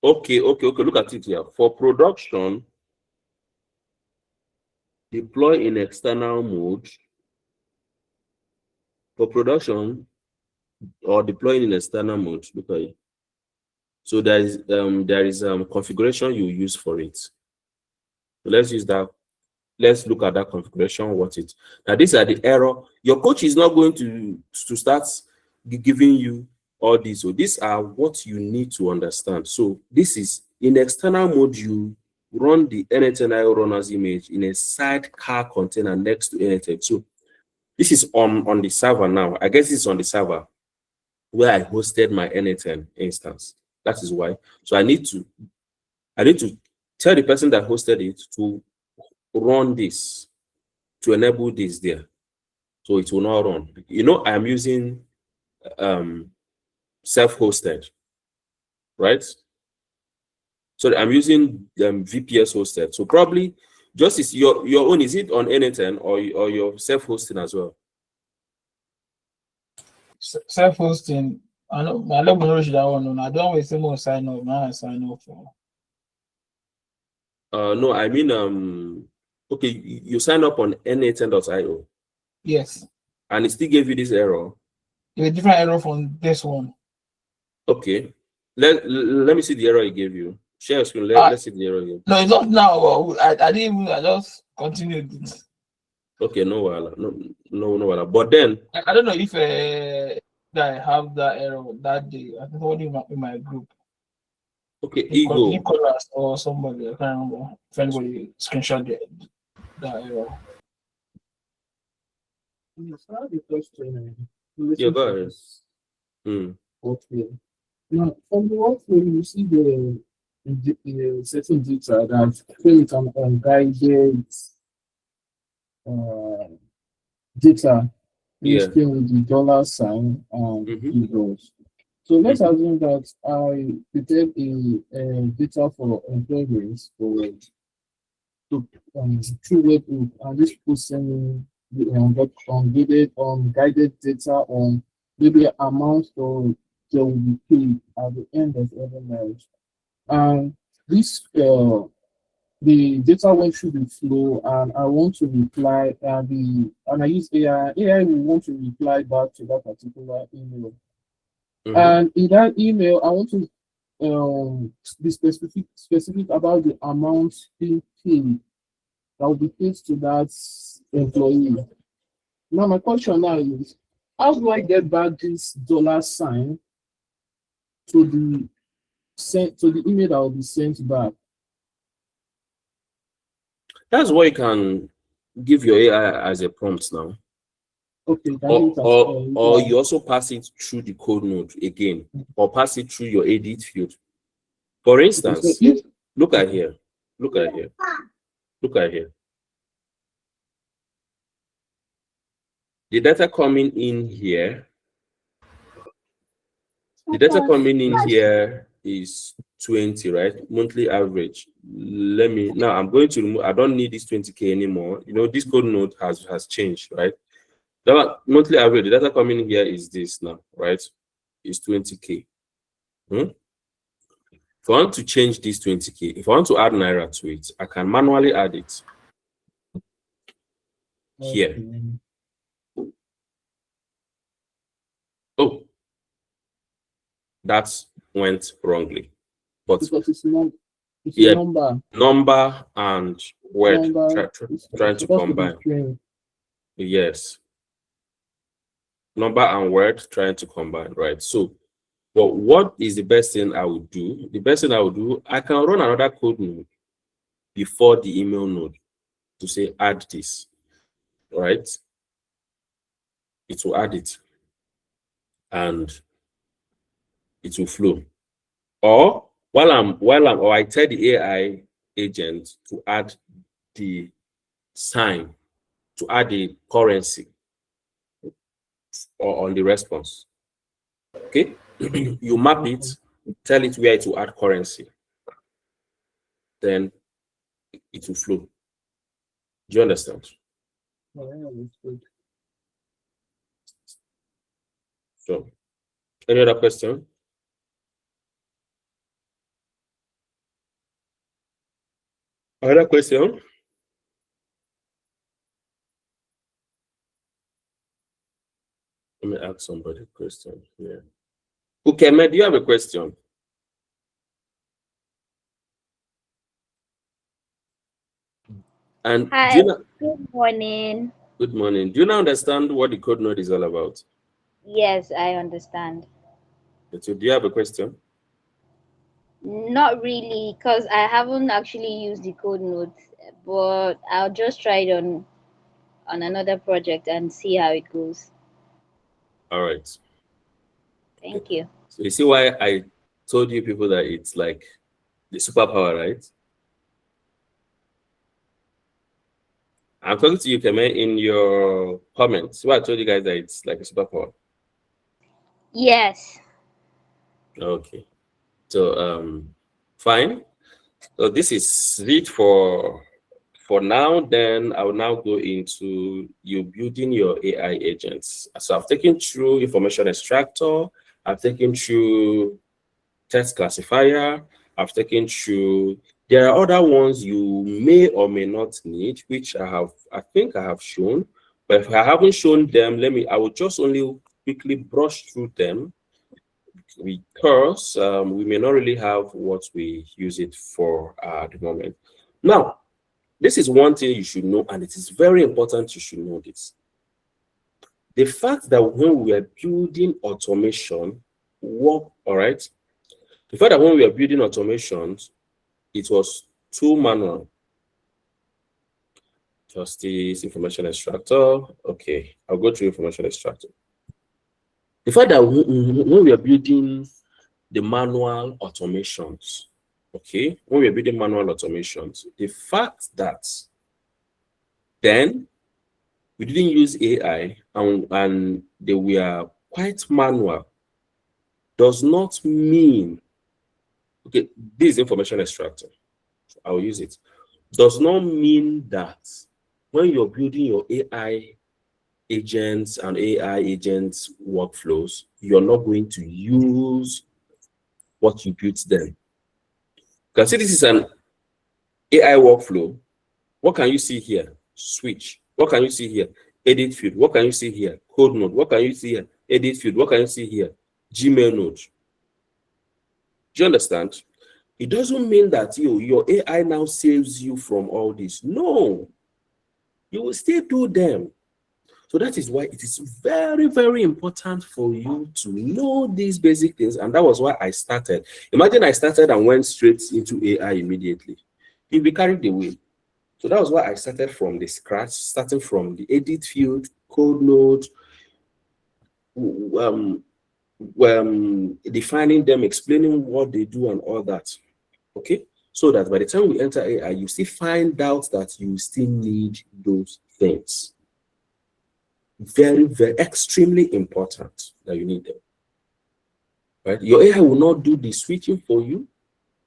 Okay. Look at it here. For production, deploy in external mode. For production or deploying in external mode, look at it. So there is configuration you use for it. So let's use that. Let's look at that configuration. What it now? These are the error. Your coach is not going to start giving you all these. So these are what you need to understand. So this is in external mode. You run the NHNIO runners image in a sidecar container next to anything. So this is on the server now. I guess it's on the server where I hosted my N10 instance. That is why. So I need to tell the person that hosted it to run this, to enable this there. So it will not run. You know, I'm using self-hosted, right? So I'm using VPS hosted. So probably just is your own, is it on anything or your self-hosting as well? Self-hosting. I know I don't know that one. I don't always say more sign up. Now I sign up for. No, I mean okay, you sign up on n8n.io Yes. and it still gave you this error. A different error from this one. Okay. Let me see the error it gave you. Share your screen. Let's see the error again. No, it's not now. I didn't even. I just continued it. Okay, no wahala. No wahala. But then I don't know if I have that error that day. I think only in my group. okay, ego. Nicholas or somebody. I can't remember if anybody screenshot that error. Yes, I have a question. Yeah, go ahead. Okay. Now, from the workflow, you see the certain data that create an unguided uh, data Yeah. listing with the dollar sign and keyboards. So let's assume that I prepared a data for employment for through webhook, and this people send me the unguided data on maybe amount or they will be paid at the end of every month. And this the data went through the flow and I want to reply and I use AI. AI will want to reply back to that particular email. And in that email, I want to be specific about the amount being paid that will be paid to that employee. Now my question now is, how do I get back this dollar sign to the email that will be sent back? That's what you can give your AI as a prompt now. Okay, or you also pass it through the code node again, or pass it through your edit field. For instance, look at here. Look at here. Look at here. The data coming in here. The data coming in here is 20, right? Monthly average. Now I'm going to remove, I don't need this 20K anymore. You know, this code node has changed, right? The monthly average, the data coming in here is this now, right? Is 20K. If I want to change this 20K, if I want to add Naira to it, I can manually add it here. Oh, that went wrongly. But because it's yeah, number and word trying to combine. Yes. Number and word trying to combine, right? So, but what is the best thing I would do? The best thing I would do, I can run another code node before the email node to say add this, right? It will add it and it will flow. Or or I tell the AI agent to add the sign, to add the currency or on the response. Okay, you map it, tell it where to add currency, then it will flow. Do you understand? So, any other question? Other question? Let me ask somebody a question here. Okay, Med, do you have a question? And hi, do you know, good morning. good morning. Do you now understand what the code node is all about? Yes, I understand. So do you have a question? Not really, because I haven't actually used the code notes, but I'll just try it on another project and see how it goes. All right. Thank you. So you see why I told you people that it's like the superpower, right? I'm talking to you, Keme, in your comments. So I told you guys that it's like a superpower. Yes. Okay. So fine. So this is it for now. Then I will now go into you building your AI agents. So I've taken through information extractor, I've taken through text classifier, I've taken through. There are other ones you may or may not need, which I think I have shown. But if I haven't shown them, I will just only quickly brush through them because we may not really have what we use it for at the moment. Now, this is one thing you should know, and it is very important you should know this. The fact that when we are building automation, all right, the fact that when we are building automations, it was too manual. Just this information extractor. Okay, I'll go through information extractor. The fact that when we are building the manual automations, okay, when we are building manual automations, the fact that then we didn't use AI and they were quite manual does not mean, okay, this is information extractor. I will use it. Does not mean that when you're building your AI agents and AI agents workflows, you're not going to use what you built then. You can see this is an AI workflow. What can you see here? Switch. What can you see here? Edit field. What can you see here? Code node. What can you see here? Edit field. What can you see here? Gmail node. Do you understand? It doesn't mean that your AI now saves you from all this. No, you will still do them. So that is why it is very, very important for you to know these basic things. And that was why I started. Imagine I started and went straight into AI immediately. You'll be carried away. So that was why I started from the scratch, starting from the edit field, code node, defining them, explaining what they do and all that. Okay, so that by the time we enter AI, you still find out that you still need those things. Very, very extremely important that you need them. Right? Your AI will not do the switching for you.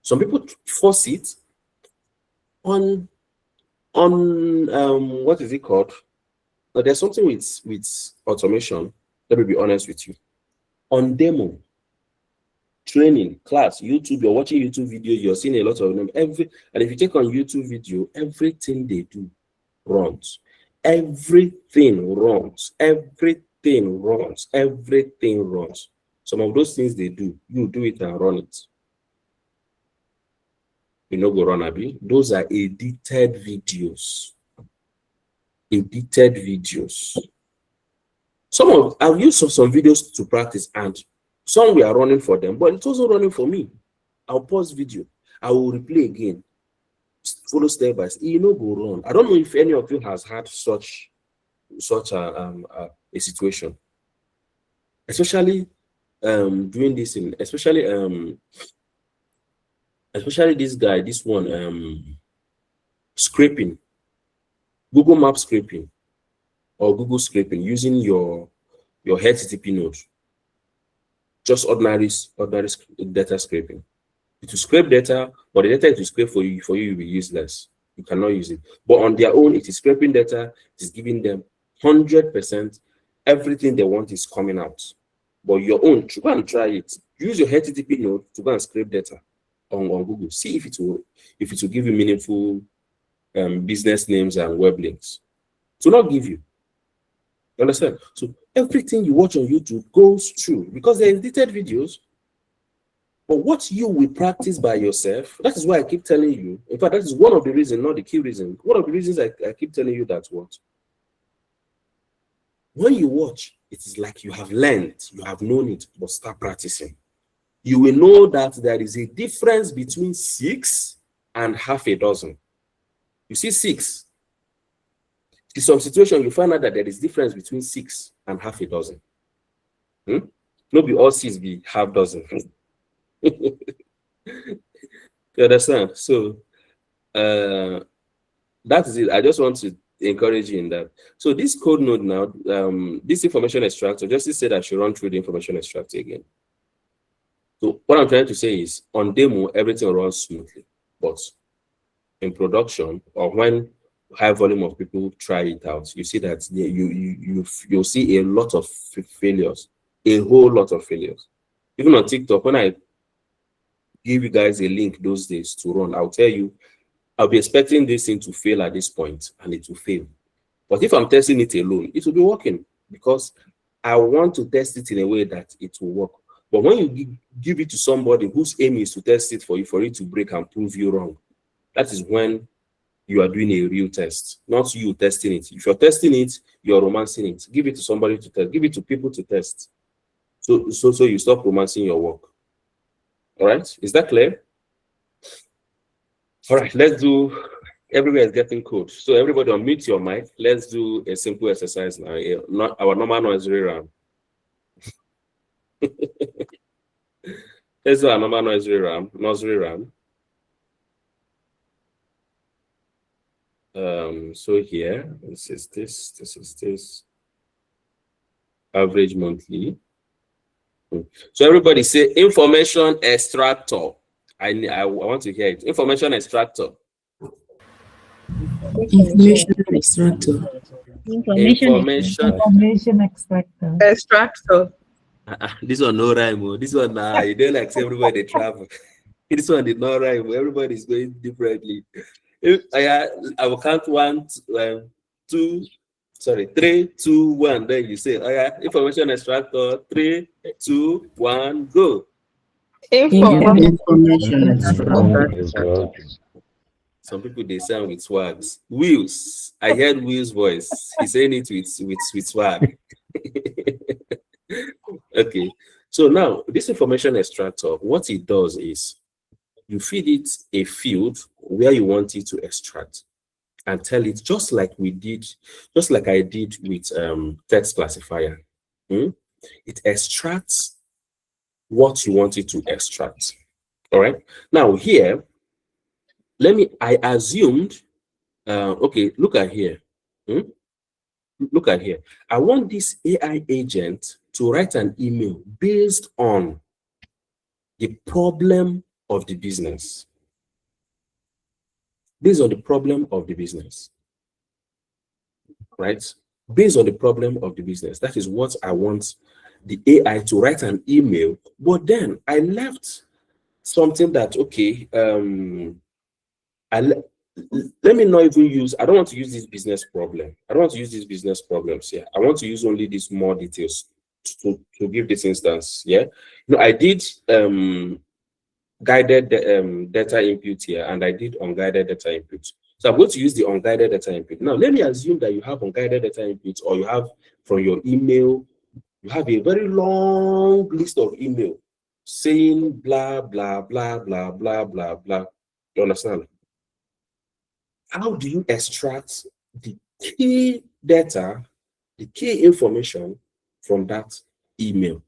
Some people force it on what is it called? Now, there's something with automation. Let me be honest with you. On demo, training, class, YouTube, you're watching YouTube videos, you're seeing a lot of them. And if you take on YouTube video, everything they do runs. Everything runs. Everything runs. Everything runs. Some of those things they do, you do it and run it. You know, go run Abi. Those are edited videos. Edited videos. I've used some videos to practice, and some we are running for them, but it wasn't running for me. I'll pause video. I will replay again. Follow step by step. You know, go run. I don't know if any of you has had such a situation, especially doing this in especially this guy, this one scraping, Google Map scraping or Google scraping using your HTTP node. Just ordinary data scraping. It will scrape data, but the data it will scrape for you will be useless. You cannot use it. But on their own, it is scraping data. It is giving them 100%. Everything they want is coming out. But your own, go and try it. Use your HTTP node to go and scrape data on Google. See if it will give you meaningful business names and web links. It will not give you. You understand? So everything you watch on YouTube goes through because they're edited videos. But what you will practice by yourself, that is why I keep telling you. In fact, that is one of the reasons, not the key reason. One of the reasons I keep telling you that what? When you watch, it is like you have learned, you have known it, but start practicing. You will know that there is a difference between 6 and half a dozen. You see 6. In some situation, you find out that there is difference between 6 and half a dozen. Not be all 6 be half dozen. You understand? So that is it. I just want to encourage you in that. So this code node now, this information extractor, just said I should run through the information extractor again. So what I'm trying to say is, on demo, everything runs smoothly, but in production, or when high volume of people try it out, you see that you'll see a lot of failures, a whole lot of failures. Even on TikTok, when I give you guys a link those days to run, I'll tell you, I'll be expecting this thing to fail at this point, and it will fail. But if I'm testing it alone, it will be working, because I want to test it in a way that it will work. But when you give it to somebody whose aim is to test it for you, for it to break and prove you wrong, that is when you are doing a real test, not you testing it. If you're testing it, you're romancing it. Give it to somebody to test. Give it to people to test. So you stop romancing your work. All right? Is that clear? All right, let's do, everywhere is getting code. So everybody unmute your mic. Let's do a simple exercise now. Not our normal nursery round. Let's do our normal nursery round. So here, this is this. Average monthly. So everybody say information extractor. I want to hear it. Information extractor. Information extractor. Information extractor. Extractor. This one no rhyme. This one you don't like everybody travel. This one did not rhyme. Everybody's going differently. If I will count 3, 2, 1. Then you say, oh yeah, information extractor. 3, 2, 1, go. Information extractor. Some people they sound with swags. Wheels. I heard Will's voice. He's saying it with swag. Okay. So now this information extractor, what it does is you feed it a field where you want it to extract, and tell it, just like I did with text classifier. It extracts what you want it to extract. All right. Now here, I assumed, okay, look at here. Look at here. I want this AI agent to write an email based on the problem of the business. Based on the problem of the business. Right? Based on the problem of the business. That is what I want the AI to write an email. But then I left something that, okay, let me not even use, I don't want to use this business problem. I don't want to use these business problems here. I want to use only these more details to give this instance. Yeah. I did guided data input here, and I did unguided data input. So I'm going to use the unguided data input. Now, let me assume that you have unguided data input, or you have from your email, you have a very long list of email saying blah, blah, blah, blah, blah, blah, blah. You understand? How do you extract the key data, the key information from that email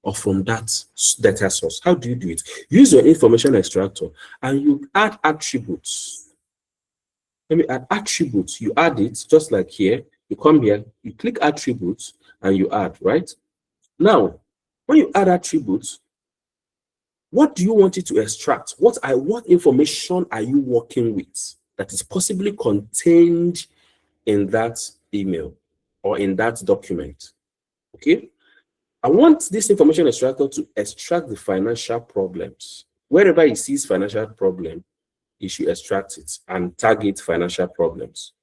or from that data source? How do you do it? Use your information extractor and you add attributes. Let me add attributes. You add it just like here. You come here, you click attributes and you add, right? Now, when you add attributes, what do you want it to extract? What information are you working with that is possibly contained in that email or in that document? Okay. I want this information extractor to extract the financial problems. Wherever it sees financial problem, it should extract it and target financial problems.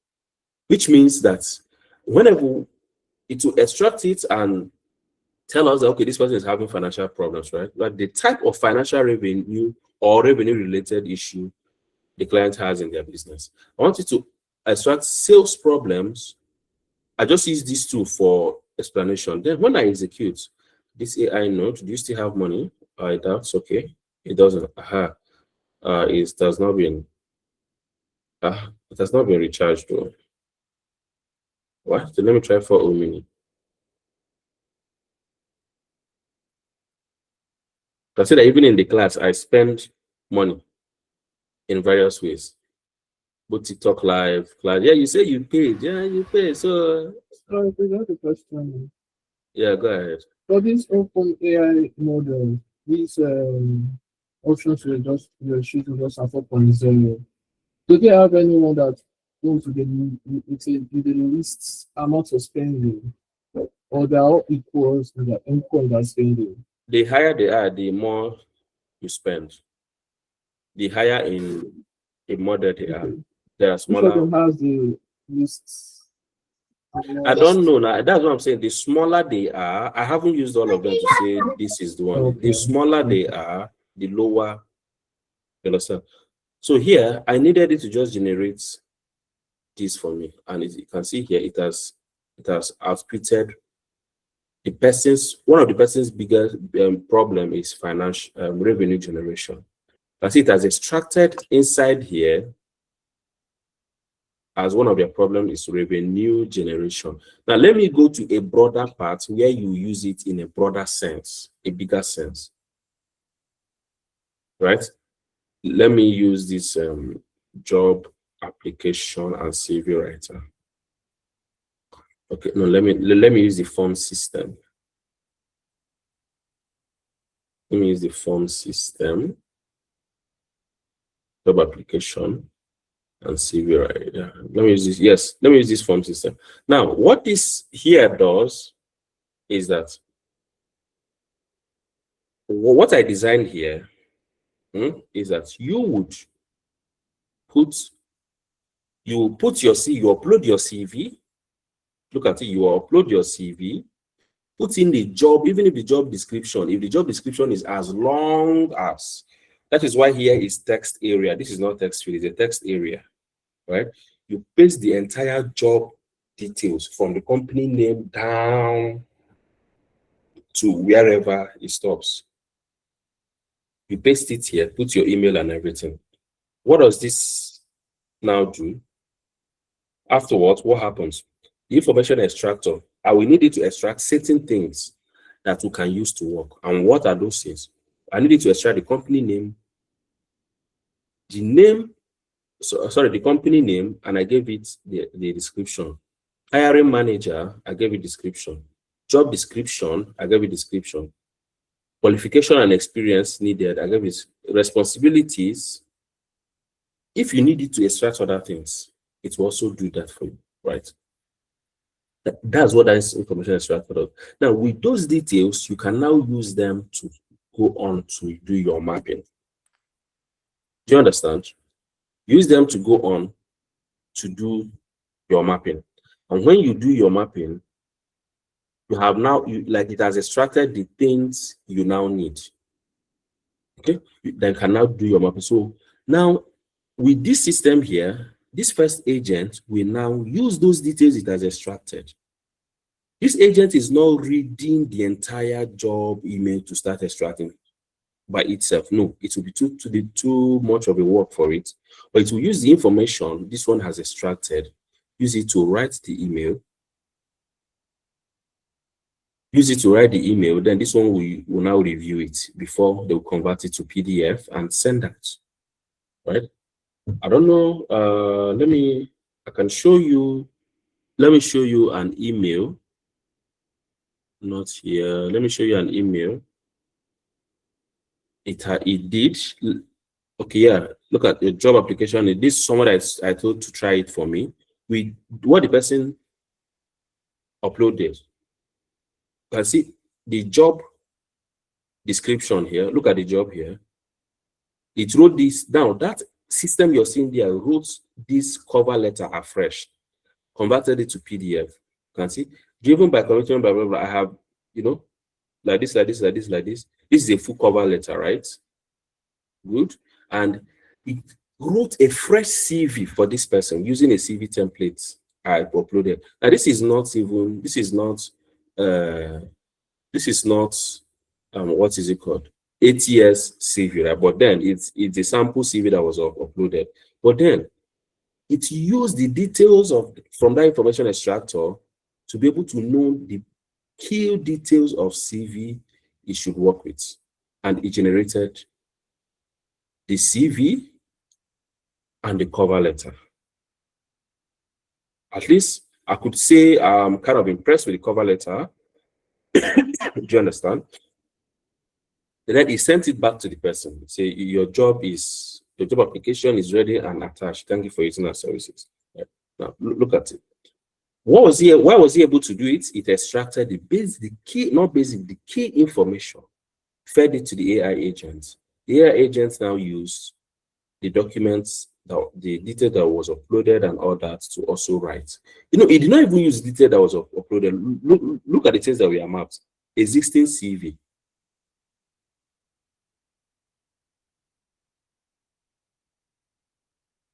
Which means that whenever it will extract it and tell us that, okay, this person is having financial problems, right? But the type of financial revenue or revenue related issue the client has in their business. I want you to extract sales problems. I just use these two for explanation. Then when I execute this AI node, do you still have money? I doubt. Okay, it doesn't. It has not been. It has not been recharged though. What? So let me try for Omini. I said that even in the class, I spend money in various ways. But TikTok live, class. Yeah, you say you paid. Yeah, you paid. So So I got a question. yeah, go ahead. For this open AI model, these options were just your sheet was a 4.0. Do they have anyone that goes with the least amount of spending, or they're all equals in the income they're spending? The higher they are, the more you spend. The higher in a model they are. Okay. There are Which of smaller. them has the least? I don't know now. That's what I'm saying. The smaller they are, I haven't used all of them to say this is the one. The Okay. smaller they are, the lower. You understand? So here, I needed it to just generate this for me, and as you can see here, it has outputted the person's one of the person's biggest problem is financial revenue generation. That's it has extracted inside here as one of their problems is revenue generation. Now, let me go to a broader part where you use it in a broader sense, a bigger sense. Right? Let me use this job application and CV writer. Okay, no, let me use the form system. Let me use the form system, job application, and CV writer. Let me use this. Yes, let me use this form system. Now, what this here does is that what I designed here is that you put your CV, you upload your CV. Look at it, you upload your CV, put in the job, even if the job description, if the job description is as long as, that is why here is text area. This is not text field, it's a text area, right? You paste the entire job details from the company name down to wherever it stops. You paste it here, put your email and everything. What does this now do? Afterwards, what happens? The information extractor, I will need it to extract certain things that we can use to work. And what are those things? I need it to extract the company name, the company name, and I gave it the description. Hiring manager, I gave it description. Job description, I gave it description. Qualification and experience needed, I gave it responsibilities. If you need it to extract other things, it will also do that for you, right? That's what that information extractor does. Now, with those details, you can now use them to go on to do your mapping. Do you understand? Use them to go on to do your mapping. And when you do your mapping, you have now, like it has extracted the things you now need. Okay, then can now do your mapping. So now with this system here, this first agent will now use those details it has extracted. This agent is now reading the entire job email to start extracting by itself. No, it will be too much of a work for it. But it will use the information this one has extracted, use it to write the email. Use it to write the email, then this one will now review it before they'll convert it to PDF and send that. Right? I don't know. I can show you. Let me show you an email. Not here. Let me show you an email. It did. Okay, yeah. Look at the job application. This is someone I told to try it for me. With what the person uploaded. You can see the job description here. Look at the job here. It wrote this down. That system you're seeing there wrote this cover letter afresh, converted it to PDF. You can see, driven by commitment, blah, blah, blah. I have, like this, like this, like this, like this. This is a full cover letter, right? Good. And it wrote a fresh CV for this person using a CV template I uploaded. Now, this is not what is it called? ATS CV, right? But then it's a sample CV that was uploaded. But then it used the details from that information extractor to be able to know the key details of CV it should work with. And it generated the CV and the cover letter. At least I could say I'm kind of impressed with the cover letter. Do you understand? And then he sent it back to the person. Say your job application is ready and attached. Thank you for using our services. Yeah. Now look at it. Why was he able to do it? It extracted the key information, fed it to the AI agent. The AI agent now used the documents, the detail that was uploaded and all that to also write. You know, it did not even use the detail that was uploaded. Look at the things that we are mapped. Existing CV.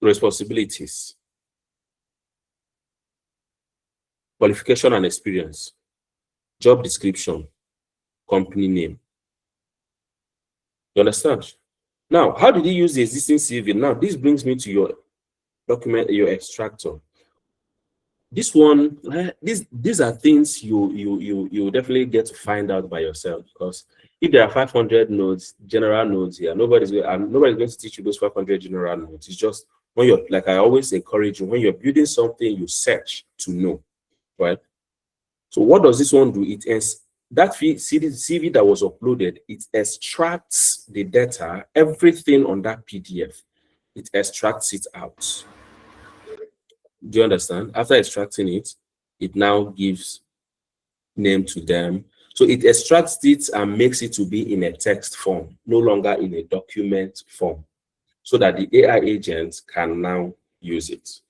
Responsibilities. Qualification and experience. Job description. Company name. You understand? Now, how did he use the existing CV? Now, this brings me to your document, your extractor. This one, these are things you definitely get to find out by yourself, because if there are 500 nodes, general nodes here, nobody's going to teach you those 500 general nodes. It's just when you're, like I always encourage you, when you're building something, you search to know, right? So what does this one do? It ends that CV that was uploaded. It extracts the data, everything on that PDF. It extracts it out. Do you understand? After extracting it, it now gives name to them. So it extracts it and makes it to be in a text form, no longer in a document form, so that the AI agent can now use it.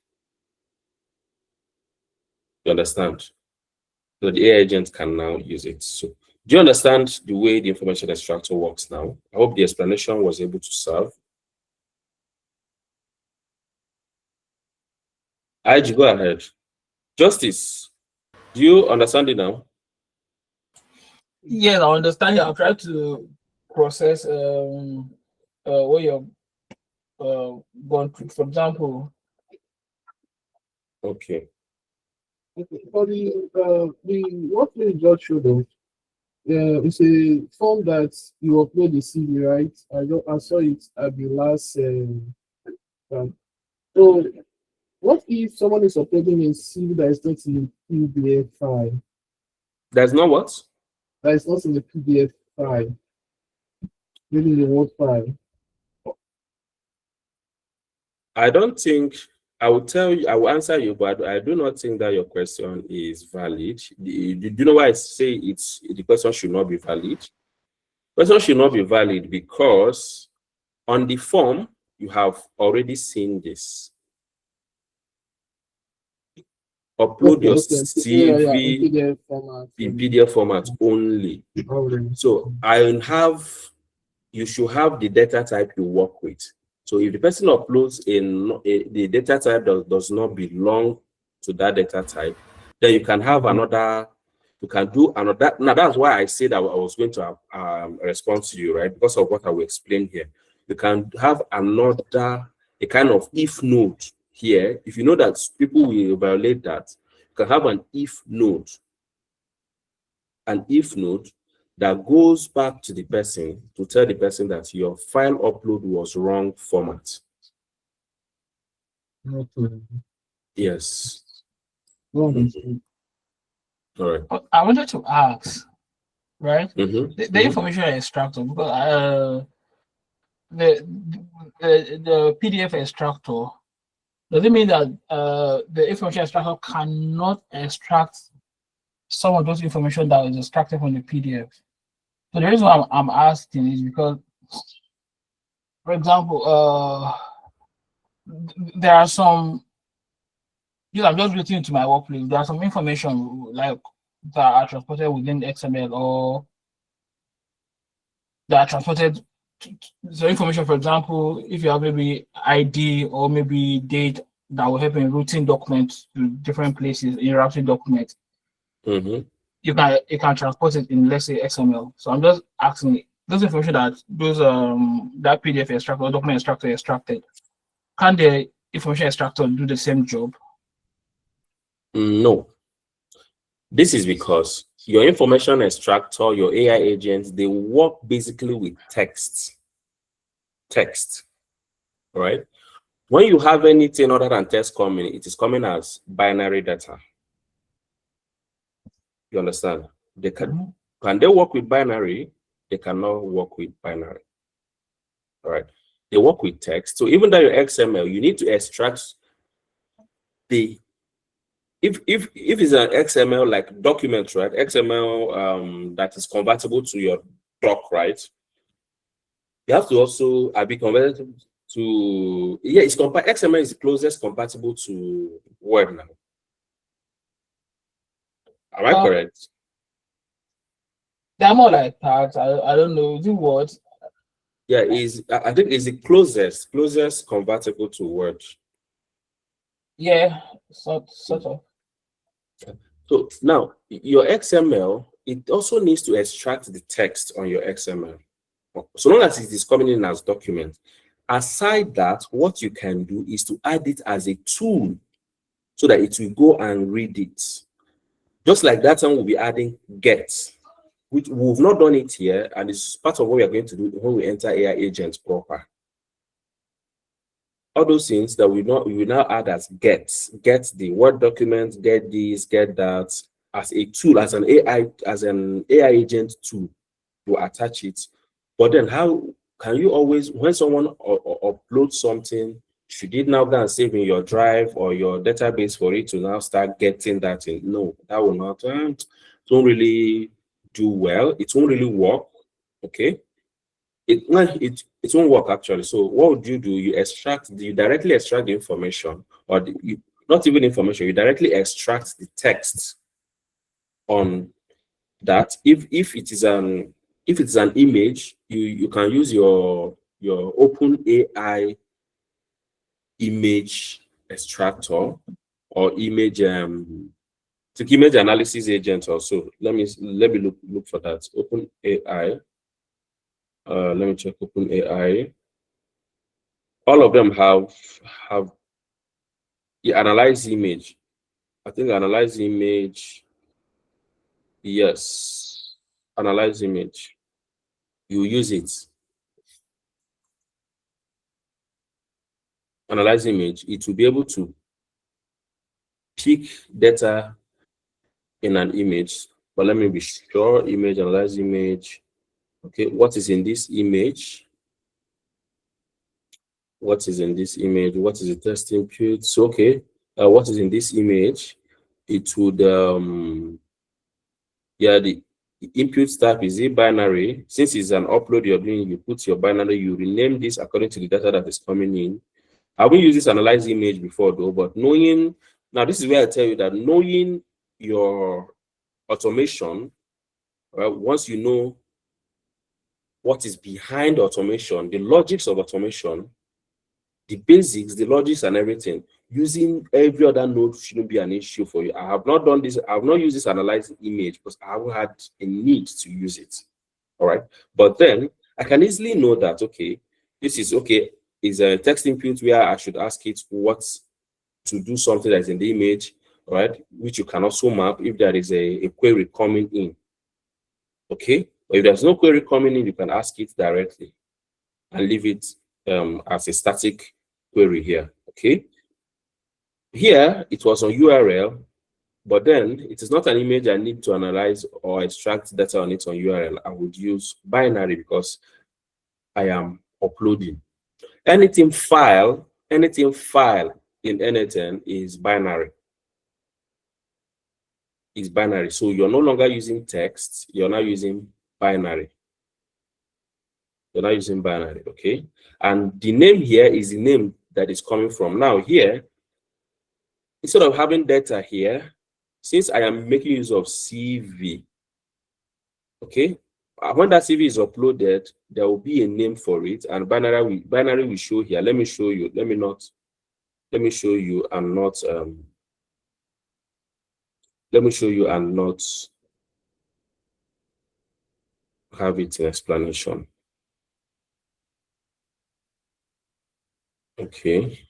You understand? So the AI agent can now use it. So do you understand the way the information extractor works now? I hope the explanation was able to serve. IG, go ahead. Justice, do you understand it now? Yes, I understand. I'll try to process what you're going through. For example, Okay. For the what we just showed us, it's a form that you upload the CV, right? I saw it at the last. So, what if someone is uploading a CV that is not in the PDF file? There's no what? That is not in the PDF file, maybe in the Word file. I don't think I will tell you, I will answer you, but I do not think that your question is valid. Do you know why I say the question should not be valid? Question should not be valid because on the form you have already seen this. Upload your CV in PDF format. in PDF format only. So you should have the data type you work with. So if the person uploads the data type does not belong to that data type, then you can have another, you can do another. Now that's why I said I was going to respond to you, right? Because of what I will explain here. You can have a kind of if node here. If you know that people will violate that, you can have an if node. An if node that goes back to the person to tell the person that your file upload was wrong format. Okay. Yes. Mm-hmm. All right. I wanted to ask, right? Mm-hmm. The information extractor, because the PDF extractor, does it mean that the information extractor cannot extract some of those information that is extracted from the PDF? So the reason why I'm asking is because, for example, there are some. I'm just looking into my workplace. There are some information like that are transported within XML or that are transported. So information, for example, if you have maybe ID or maybe date that will help in routing documents to different places in routing documents, you can transport it in, let's say, XML. So I'm just asking, those information that that PDF extractor or document extractor extracted, can the information extractor do the same job? No. This is because your information extractor, your AI agents, they work basically with text. All right. When you have anything other than text coming, it is coming as binary data. You understand? They can they work with binary? They cannot work with binary. All right. They work with text. So even though your XML, you need to extract the if it's an XML like document, right? XML that is convertible to your doc, right? You have to also be converted to it's XML is closest compatible to Word now. Am I correct? They're more like tags. I don't know. Do what? Yeah, I think is the closest convertible to Word. Yeah, sort of. So now your XML, it also needs to extract the text on your XML. So long as it is coming in as document. Aside that, what you can do is to add it as a tool so that it will go and read it. Just like that time we'll be adding get, which we've not done it here, and it's part of what we are going to do when we enter AI agent proper. All those things that we will now add as get the Word document, get this, get that, as a tool, as an AI agent tool to attach it. But then how can you always, when someone uploads something, should it now go and save in your drive or your database for it to now start getting that in? No, that will not. It won't really do well. It won't really work. Okay. It won't work actually. So what would you do? You directly extract the information, or not even information. You directly extract the text on that. If it is an image, you can use your open AI image extractor or image image analysis agent also. Let me look for that. Open AI. Let me check Open AI. All of them have analyze image. I think analyze image. Yes, analyze image. You use it. Analyze image. It will be able to pick data in an image. But let me be sure. Image, analyze image. Okay, what is in this image? What is in this image? What is the test input? So okay, what is in this image? It would the input type is a binary. Since it's an upload you're doing, you put your binary, you rename this according to the data that is coming in. I haven't used this analyze image before though, but now this is where I tell you that knowing your automation, once you know what is behind automation, the logics of automation, the basics, the logics and everything, using every other node shouldn't be an issue for you. I have not done this. I have not used this analyze image because I haven't had a need to use it. All right. But then I can easily know that, okay, this is okay, is a text input where I should ask it what to do something that's in the image, right? Which you can also map if there is a query coming in. Okay. But if there's no query coming in, you can ask it directly and leave it as a static query here. Okay. Here it was on URL, but then it is not an image I need to analyze or extract data on it on URL. I would use binary because I am uploading. Anything file in anything is binary. Is binary. So you're no longer using text, you're now using binary. You're not using binary, okay? And the name here is the name that is coming from. Now here, instead of having data here, since I am making use of CV, okay, when that CV is uploaded, there will be a name for it, and binary will show here. Let me show you. Let me show you and not have it in explanation. Okay.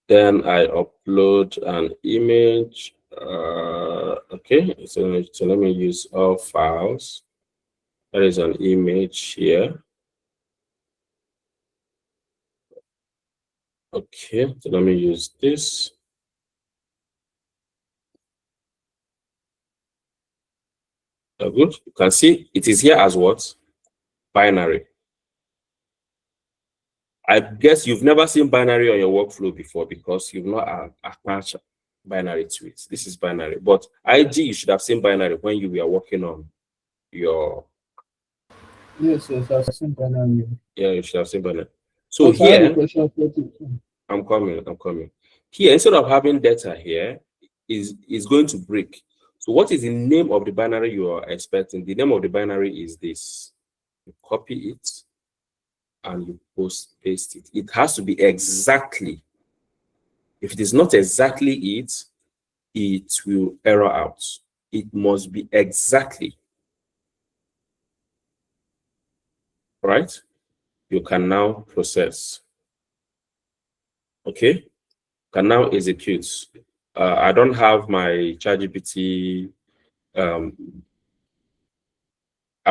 Then I upload an image. Okay, so let me use all files. There is an image here. Okay, so let me use this. Good. You can see it is here as what? Binary. I guess you've never seen binary on your workflow before because you've not attached binary to it. This is binary, but IG, you should have seen binary when you were working on your. Yes, I've seen binary. Yeah, you should have seen binary. So But I have a here, question for you. I'm coming. Here, instead of having data here, is going to break. So what is the name of the binary you are expecting? The name of the binary is this. You copy it and you paste it. It has to be exactly. If it is not exactly it, it will error out. It must be exactly. Right? You can now process. Okay? Can now execute. I don't have my ChatGPT. I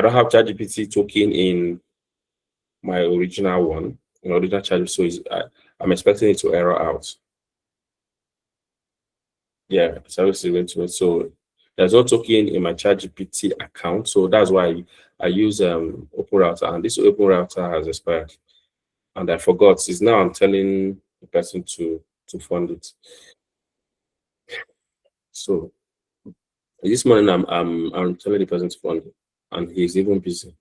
don't have ChatGPT token in my original one, original ChatGPT. So I'm expecting it to error out. Yeah, service is going to. So there's no token in my ChatGPT account, so that's why I use Open Router, and this Open Router has expired, and I forgot. It's now I'm telling the person to fund it. So this morning I'm telling the person to fund it, and he's even busy.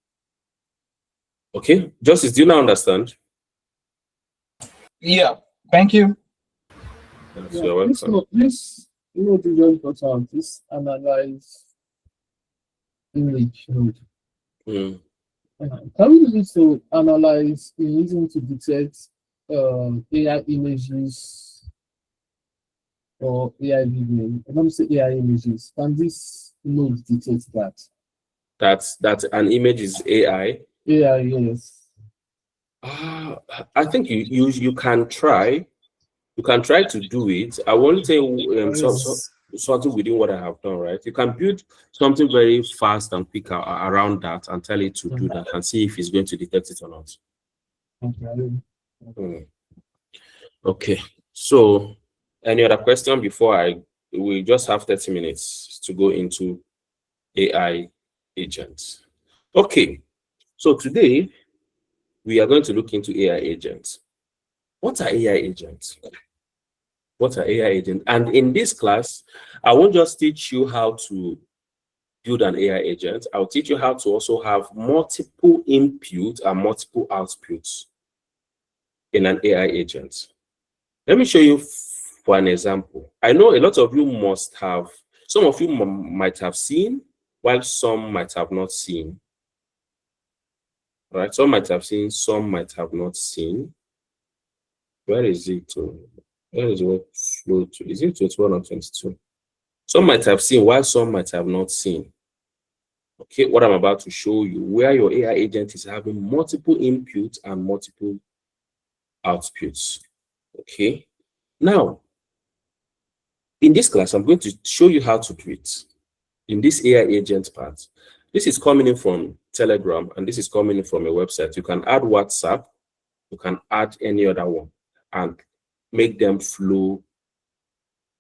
Okay, Justice, do you now understand? Yeah. Thank you. Yes, Yeah, you're this welcome. this you just got out. This analyze image node. Can we use it to analyze using to detect AI images or AI video? Let me say AI images. Can this node detect that? That's an image is AI. AI, yes. I think you can try. You can try to do it. I won't say something within what I have done, right? You can build something very fast and quick around that and tell it to do that and see if it's going to detect it or not. Okay. Okay. So, any other question before we just have 30 minutes to go into AI agents. Okay. So today we are going to look into AI agents. What are AI agents? What are AI agents? And in this class, I won't just teach you how to build an AI agent. I'll teach you how to also have multiple inputs and multiple outputs in an AI agent. Let me show you for an example. I know a lot of you must have, some of you might have seen, while some might have not seen. All right, some might have seen, some might have not seen. Where is it? Where is it flow to? Is it 21 or 22? Some might have seen, while some might have not seen. Okay, what I'm about to show you, where your AI agent is having multiple inputs and multiple outputs. Okay, now in this class, I'm going to show you how to do it. In this AI agent part, this is coming in from Telegram and this is coming in from a website. You can add WhatsApp, you can add any other one and make them flow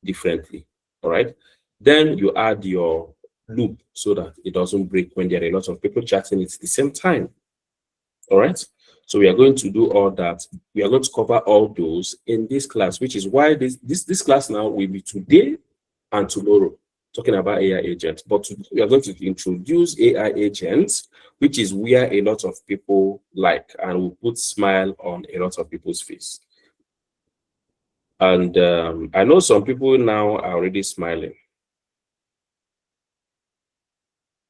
differently. All right. Then you add your loop so that it doesn't break when there are a lot of people chatting at the same time. All right. So we are going to do all that. We are going to cover all those in this class, which is why this class now will be today and tomorrow, talking about AI agents. But today we are going to introduce AI agents, which is where a lot of people like, and will put smile on a lot of people's face. And I know some people now are already smiling.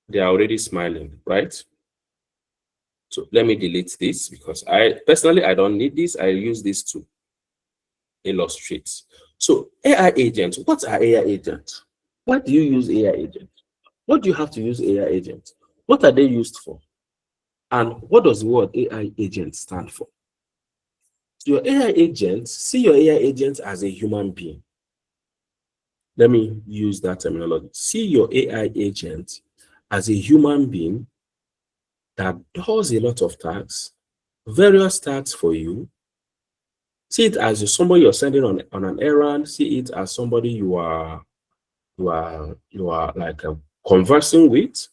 They are already smiling, right? So let me delete this because I don't need this. I use this to illustrate. So AI agents, what are AI agents? Why do you use AI agents? What do you have to use AI agents? What are they used for? And what does the word AI agent stand for? So your AI agent, see your AI agent as a human being. Let me use that terminology. See your AI agent as a human being that does a lot of tasks, various tasks for you. See it as somebody you're sending on an errand. See it as somebody you are like conversing with.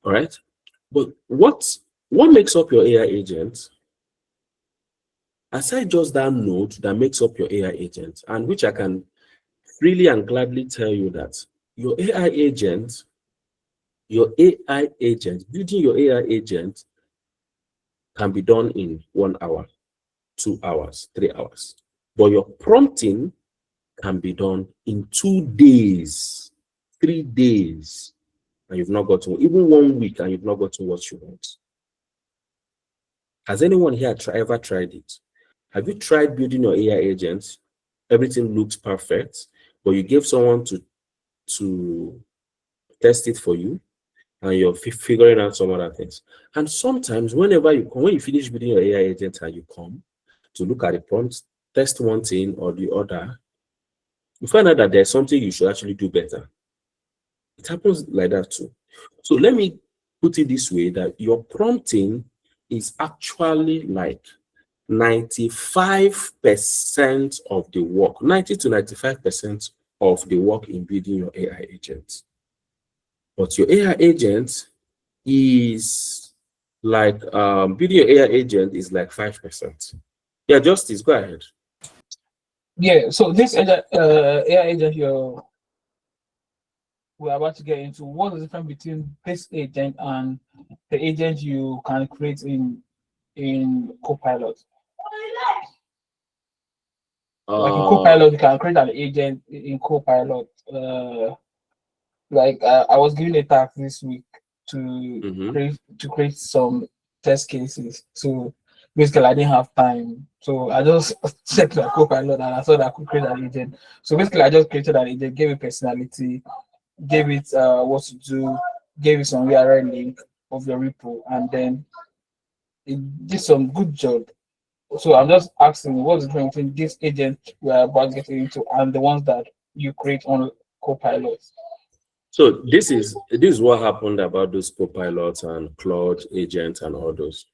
All right. But what makes up your AI agent? Aside just that node that makes up your AI agent, and which I can freely and gladly tell you that your AI agent, building your AI agent can be done in 1 hour, 2 hours, 3 hours. But your prompting can be done in 2 days, 3 days, and you've not gotten, even 1 week, and you've not gotten what you want. Has anyone here ever tried it? Have you tried building your AI agent? Everything looks perfect, but you gave someone to test it for you, and you're figuring out some other things. And sometimes, when you finish building your AI agent and you come to look at the prompts, test one thing or the other, you find out that there's something you should actually do better. It happens like that too. So let me put it this way, that your prompting is actually like 95% of the work, 90 to 95% of the work in building your AI agent. But your AI agent is like building your AI agent is like 5%. Yeah, Justice, go ahead. Yeah, so this AI agent we're about to get into, what is the difference between this agent and the agent you can create in Copilot? Like in Copilot, you can create an agent in Copilot. I was given a task this week to create some test cases. So basically, I didn't have time, so I just checked my Copilot and I thought I could create an agent. So basically, I just created an agent, gave it personality, gave it what to do, gave it some URL link of your repo, and then it did some good job. So I'm just asking, what's the difference between this agent we're about getting into and the ones that you create on Copilot? So this is what happened about those Copilots and Claude agents and all those.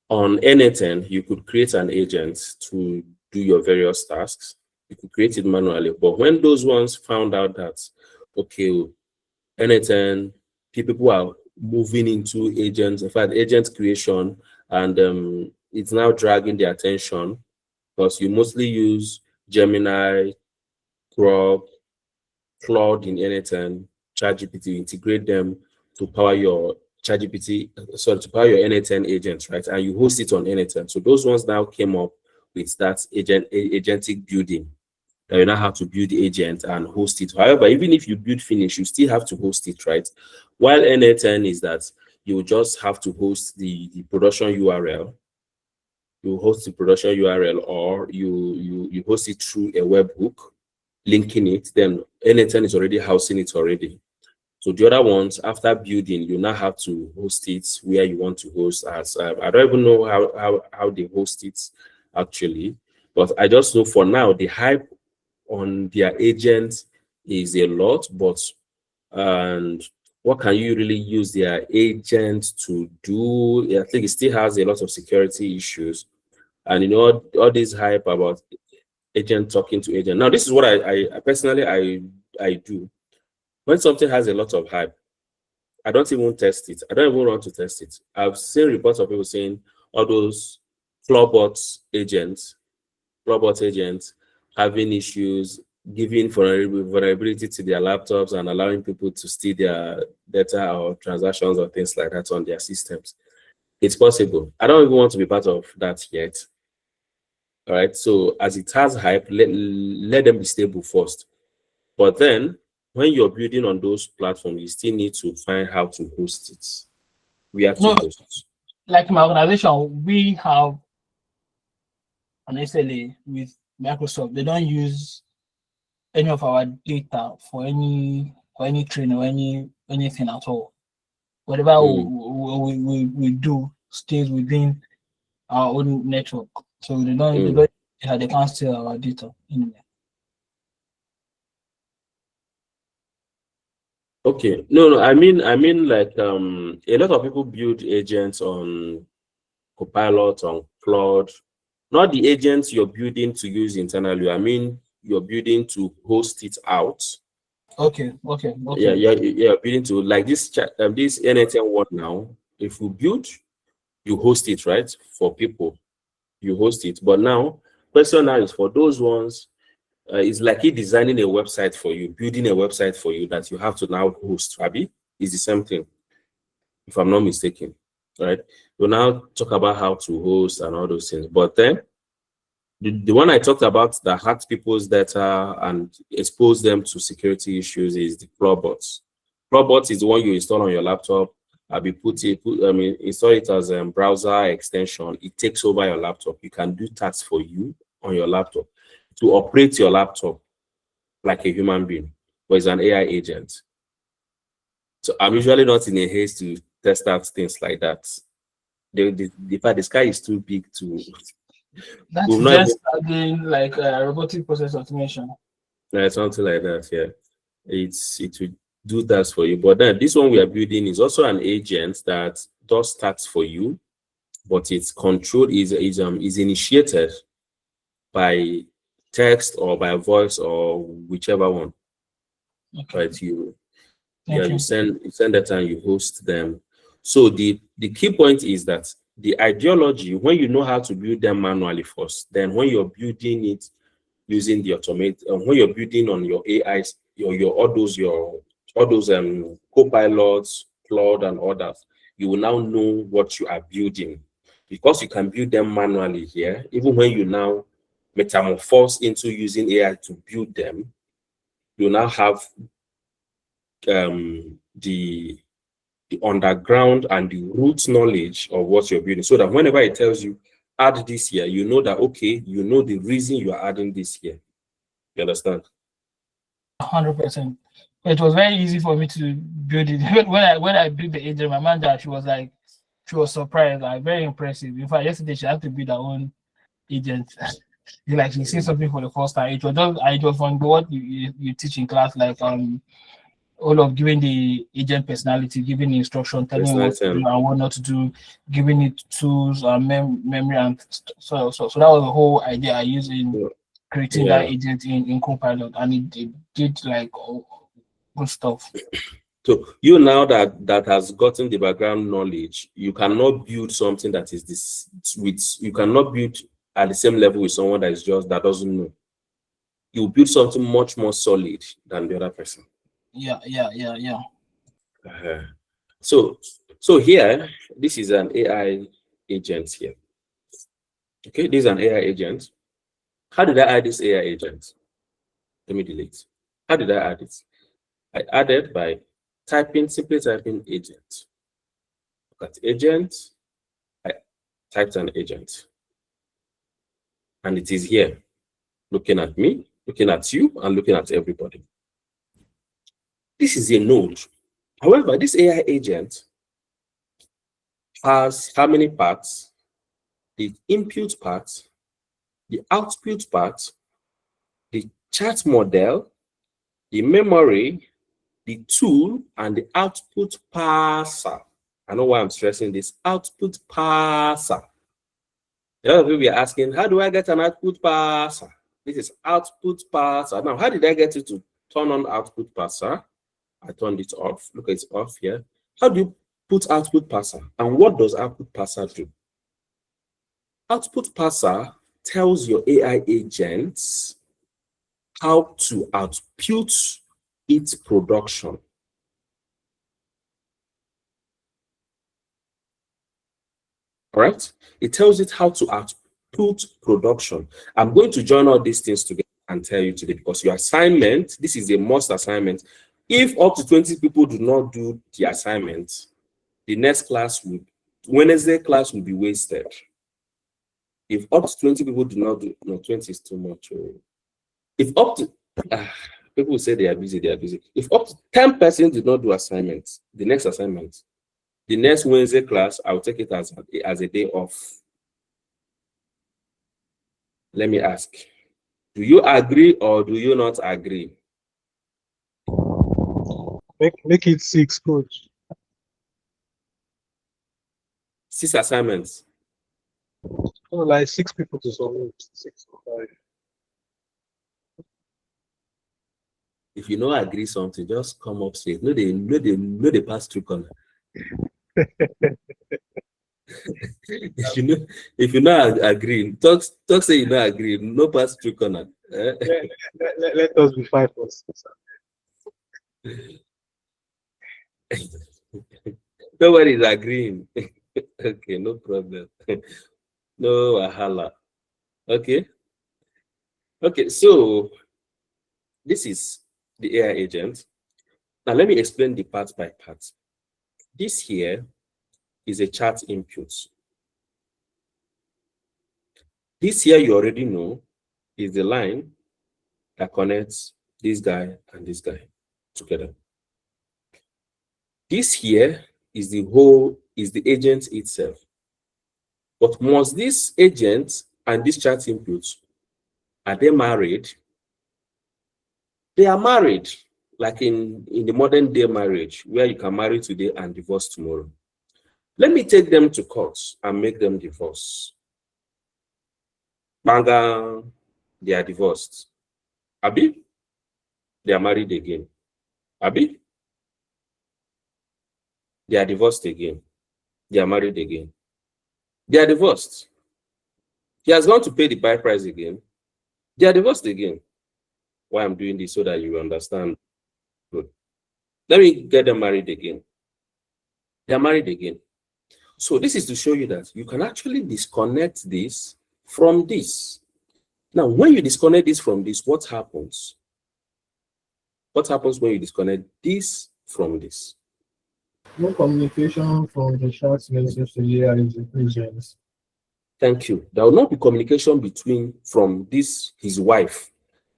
On anything, you could create an agent to do your various tasks. You could create it manually. But when those ones found out that, okay, anything, people are moving into agents, in fact, agent creation, and it's now dragging their attention because you mostly use Gemini, Grok, Claude in anything, ChatGPT, integrate them to power your to power your N10 agents, right? And you host it on N10. So those ones now came up with that agentic building. That you now have to build the agent and host it. However, even if you build finish, you still have to host it, right? While N10 is that you just have to host the production URL. You host the production URL, or you host it through a webhook, linking it. Then N10 is already housing it already. So the other ones, after building, you now have to host it where you want to host. As I don't even know how they host it actually, but I just know for now the hype on their agent is a lot. But and what can you really use their agent to do? I think it still has a lot of security issues, and all this hype about agent talking to agent. Now, this is what I personally I do. When something has a lot of hype, I don't even test it. I don't even want to test it. I've seen reports of people saying all those flawbot agents having issues, giving vulnerability to their laptops and allowing people to steal their data or transactions or things like that on their systems. It's possible. I don't even want to be part of that yet. All right. So as it has hype, let them be stable first. But then when you're building on those platforms, you still need to find how to host it. We have to No, host it. like my organization, we have an SLA with Microsoft. They don't use any of our data for any training or anything at all. Whatever we do stays within our own network. So they can't steal our data anyway. Okay. No, I mean like a lot of people build agents on Copilot, on Claude, not the agents you're building to use internally. I mean you're building to host it out. Okay. Yeah, you're building to like this chat this NHN one now. If you build, you host it, right? For people, you host it. But now, question now is for those ones, it's like he designing a website for you, building a website for you that you have to now host. Rabi is the same thing, if I'm not mistaken, right? We'll now talk about how to host and all those things. But then the one I talked about that hacks people's data and expose them to security issues is the Clawbots. Clawbots is the one you install on your laptop. Install it as a browser extension. It takes over your laptop. You can do tasks for you on your laptop to operate your laptop like a human being, but it's an AI agent. So I'm usually not in a haste to test out things like that. The sky is too big to. That's We've not even just again like robotic process automation. something like that. Yeah, it will do that for you. But then this one we are building is also an agent that does tasks for you, but its control is initiated by text or by voice or whichever one. Okay. Right? Thank You you. send data and you host them. So the key point is that the ideology, when you know how to build them manually first, then when you're building it using the automate, when you're building on your AIs, all those co-pilots, Claude and others, you will now know what you are building because you can build them manually here. Even when you now metamorphose into using AI to build them, you now have the underground and the root knowledge of what you're building, so that whenever it tells you add this here, you know that okay, you know the reason you are adding this here. You understand? 100%. It was very easy for me to build it. When I built the agent, my manager, she was surprised. Like very impressive. In fact, yesterday she had to build her own agent. Like she seen something for the first time. It was from what you teach in class, like all of giving the agent personality, giving instruction, telling it what to do Personality. and what not to do, giving it tools and memory and so that was the whole idea I used in creating that Yeah. agent in Copilot, and it did like good stuff. So you now that has gotten the background knowledge, you cannot build something that is this with you cannot build at the same level with someone that doesn't know. You build something much more solid than the other person. Yeah. Uh-huh. So here, this is an AI agent here. Okay, this is an AI agent. How did I add this AI agent? Let me delete. How did I add it? I added by simply typing agent. Look at agent. I typed an agent. And it is here, looking at me, looking at you, and looking at everybody. This is a node. However, this AI agent has how many parts? The input part, the output part, the chat model, the memory, the tool, and the output parser. I know why I'm stressing this output parser. A lot of people are asking, how do I get an output parser? This is output parser. Now, how did I get it to turn on output parser? I turned it off. Look, it's off here. How do you put output parser? And what does output parser do? Output parser tells your AI agents how to output its production. All right? It tells it how to output production. I'm going to join all these things together and tell you today because your assignment, this is a must assignment. If up to 20 people do not do the assignment, the next Wednesday class will be wasted. If up to 20 people do not do, no, 20 is too much. If up to, people say they are busy. If up to 10 persons did not do assignments, the next Wednesday class, I'll take it as a day off. Let me ask, do you agree or do you not agree? Make it 6, coach. 6 assignments. Oh, like 6 people to submit. 6 to 5. If you know agree something, just come up straight. No, they pass through corner. if you not agree, talk say you not agree, no pass through corner. Let us be 5 or 6. Nobody is agreeing. Okay, no problem. No wahala. Okay. Okay, so this is the AI agent. Now let me explain the part by part. This here is a chat input. This here you already know is the line that connects this guy and this guy together. This here is the agent itself. But must this agent and this chat input, are they married? They are married, like in the modern day marriage, where you can marry today and divorce tomorrow. Let me take them to court and make them divorce. Banga, they are divorced. Abi, they are married again. Abi, they are divorced again. They are married again. They are divorced. He has gone to pay the buy price again. They are divorced again. Why I'm doing this so that you understand. Good. Let me get them married again. They are married again. So this is to show you that you can actually disconnect this from this. Now, when you disconnect this from this, what happens? What happens when you disconnect this from this? No communication from the chat message to the AI agents. Thank you. There will not be communication from his wife.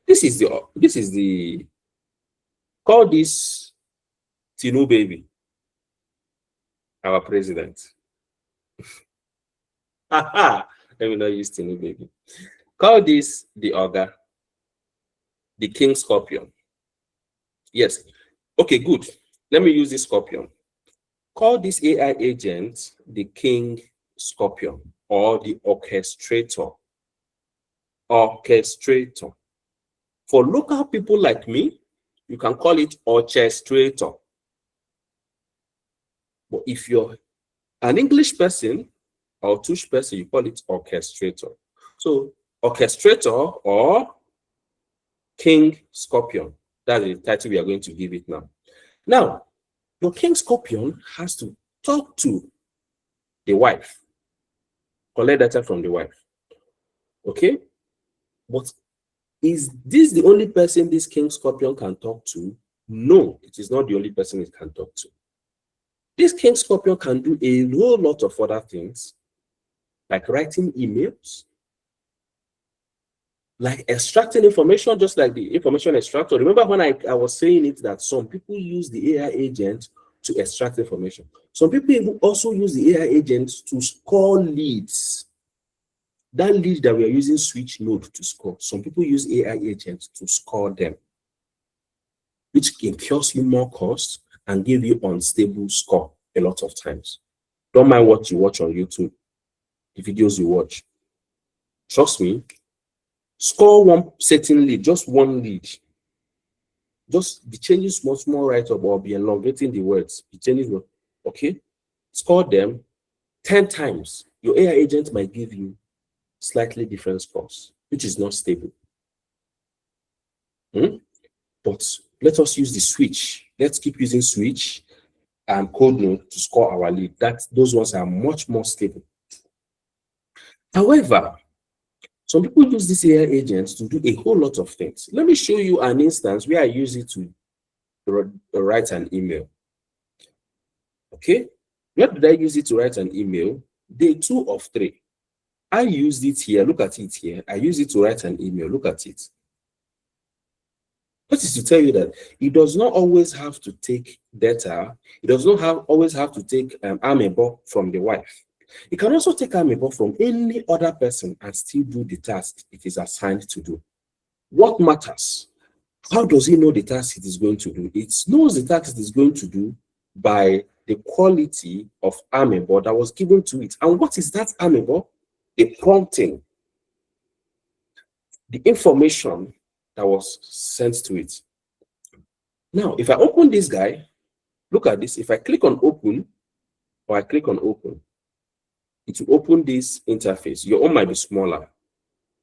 This is the call this Tinu baby, our president. Let me not use Tinu baby. Call this the Oga, the King Scorpion. Yes. Okay, good. Let me use this Scorpion. Call this AI agent the King Scorpion or the orchestrator. Orchestrator. For local people like me, you can call it orchestrator. But if you're an English person or Tush person, you call it orchestrator. So orchestrator or King Scorpion. That's the title we are going to give it now. Now, your King Scorpion has to talk to the wife, collect data from the wife. Okay? But is this the only person this King Scorpion can talk to? No, it is not the only person it can talk to. This King Scorpion can do a whole lot of other things, like writing emails, like extracting information, just like the information extractor. Remember when I was saying it that some people use the AI agent to extract information. Some people also use the AI agent to score leads. That lead that we are using switch node to score, some people use AI agents to score them, which incurs you more cost and give you unstable score a lot of times. Don't mind what you watch on YouTube, the videos you watch. Trust me, score one certain lead, just one lead. Just be changing small write-up or be elongating the words. Be changing, okay? Score them 10 times. Your AI agent might give you slightly different scores, which is not stable. But let us use the switch. Let's keep using switch and code node to score our lead. Those ones are much more stable. However, some people use this AI agents to do a whole lot of things. Let me show you an instance where I use it to write an email. Okay, where did I use it to write an email? Day 2 of 3. I used it here. Look at it here. I use it to write an email. Look at it. That is to tell you that it does not always have to take data. It does not always have to take amebo from the wife. It can also take amebo from any other person and still do the task it is assigned to do. What matters? How does it know the task it is going to do? It knows the task it is going to do by the quality of amebo that was given to it. And what is that amebo? The prompting, the information that was sent to it. Now, if I open this guy, look at this. If I click on open, or I click on open, it will open this interface. Your own might be smaller.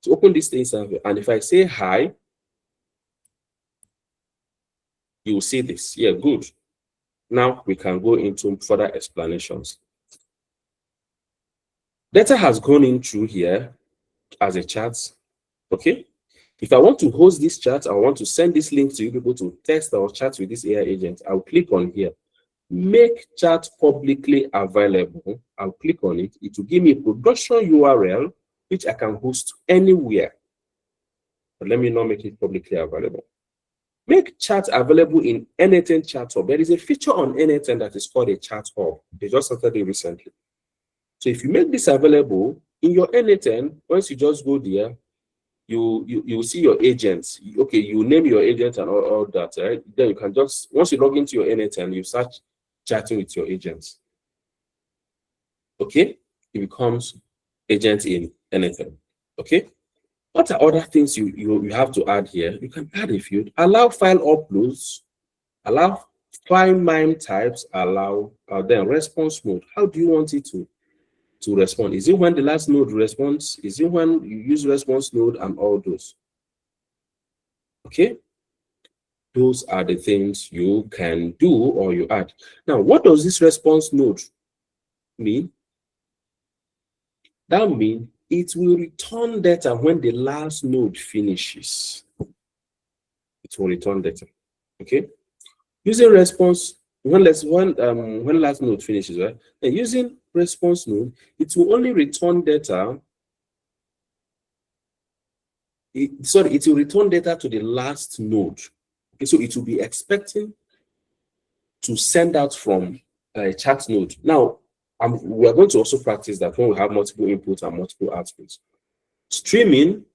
To open this interface, and if I say hi, you will see this. Yeah, good. Now we can go into further explanations. Data has gone in through here as a chat. Okay. If I want to host this chat, I want to send this link to you people to test or chat with this AI agent. I'll click on here. Make chat publicly available. I'll click on it. It will give me a production URL which I can host anywhere. But let me not make it publicly available. Make chat available in N8N Chat Hub. There is a feature on N8N that is called a chat hub. They just started it recently. So if you make this available in your N8N, once you just go there, you see your agents. Okay, you name your agent and all that, right? Then you can just, once you log into your N8N, you start chatting with your agents. Okay, it becomes agent in N8N. Okay. What are other things you have to add here? You can add a few. Allow file uploads, allow file MIME types, allow then response mode. How do you want it to respond? Is it when the last node responds? Is it when you use response node and all those? Okay, those are the things you can do or you add. Now, what does this response node mean? That means it will return data when the last node finishes. It will return data. Okay. Using response when last node finishes, right? And using response node, it will only return data. It will return data to the last node. Okay, so it will be expecting to send out from a chat node. Now, we are going to also practice that when we have multiple inputs and multiple outputs. Streaming,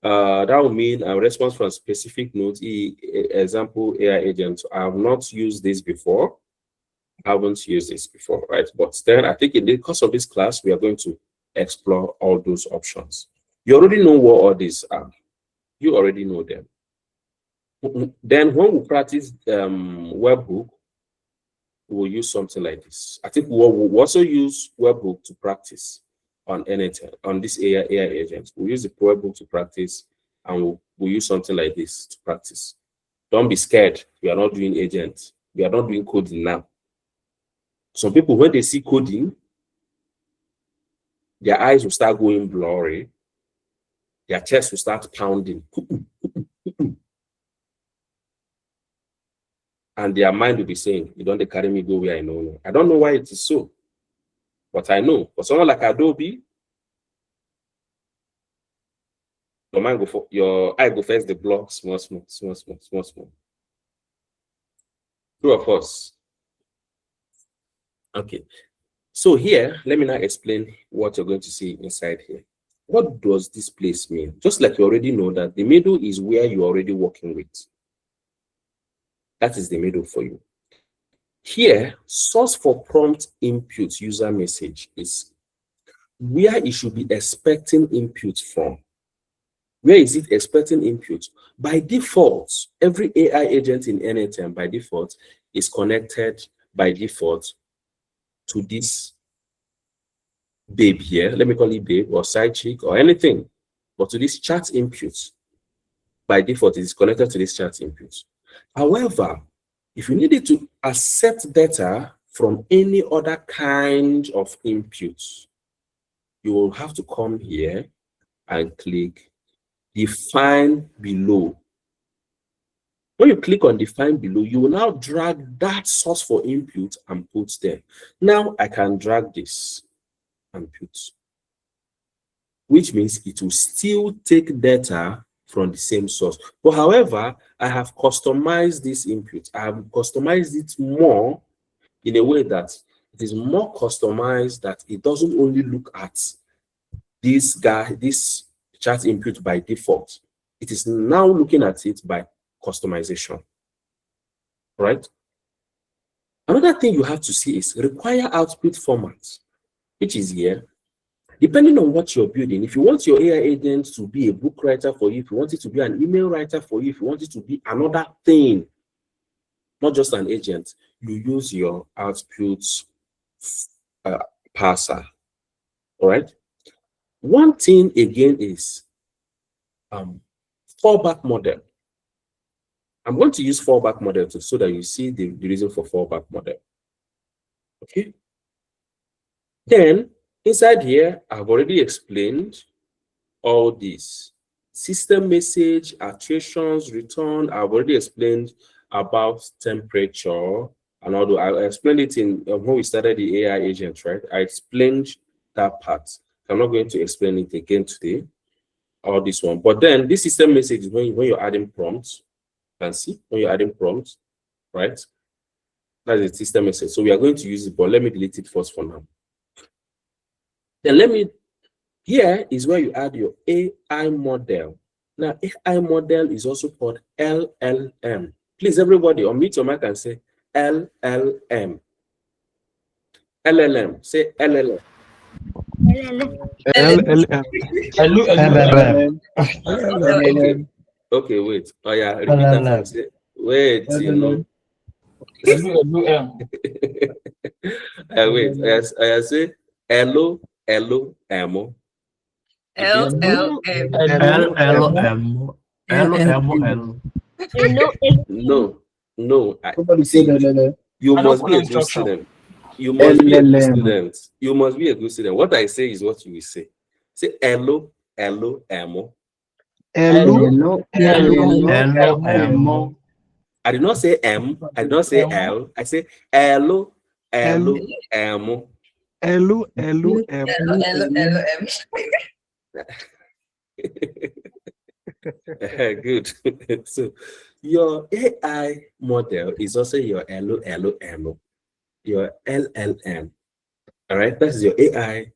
that will mean a response from specific nodes. Example, AI agent. I have not used this before. I haven't used this before, right? But then I think in the course of this class, we are going to explore all those options. You already know what all these are. You already know them. Then when we practice webhook, we'll use something like this. I think we'll also use webhook to practice on anything, on this AI agent. We'll use the webhook to practice, and we'll use something like this to practice. Don't be scared. We are not doing agents. We are not doing coding now. Some people, when they see coding, their eyes will start going blurry. Their chest will start pounding. And their mind will be saying, you don't carry me go where I know. I don't know why it is so, but I know. For someone like Adobe, your eye go first the block, small. True of course. Okay. So here, let me now explain what you're going to see inside here. What does this place mean? Just like you already know that the middle is where you're already working with. That is the middle for you. Here, source for prompt input user message is where it should be expecting input from. Where is it expecting input? By default, every AI agent in N8N by default is connected by default to this babe here. Let me call it babe or side chick or anything. But to this chat input, by default, it is connected to this chat input. However, if you needed to accept data from any other kind of input, you will have to come here and click define below. When you click on define below, you will now drag that source for input and put there. Now I can drag this and put, which means it will still take data from the same source. But however, I have customized this input. I have customized it more in a way that it is more customized, that it doesn't only look at this chat input by default. It is now looking at it by customization, right? Another thing you have to see is require output format, which is here. Depending on what you're building, if you want your AI agent to be a book writer for you, if you want it to be an email writer for you, if you want it to be another thing, not just an agent, you use your output parser. All right. One thing again is fallback model. I'm going to use fallback model so that you see the reason for fallback model. Okay. Then inside here, I've already explained all these. System message, attritions, return. I've already explained about temperature. And although I explained it in when we started the AI agent, right? I explained that part. I'm not going to explain it again today, or this one. But then this system message is when you're adding prompts. You can see when you're adding prompts, right? That's a system message. So we are going to use it, but let me delete it first for now. Then here is where you add your AI model. Now, AI model is also called LLM. Please, everybody, unmute your mic and say LLM. LLM. Say LLM. LLM. Okay. Okay, wait. Oh yeah, repeat after. Say, wait, you know. Wait. I say hello, hello, ammo. No. Somebody See, said you I don't must be follow a good instruction. student. You must be a good LLM. student. You must be a good student. What I say is what you will say. Say hello, hello, ammo. Hello. I did not say M. I did not say L. I say hello, hello, ammo. Good. So your AI model is also your LLM, your LLM. All right, that's your AI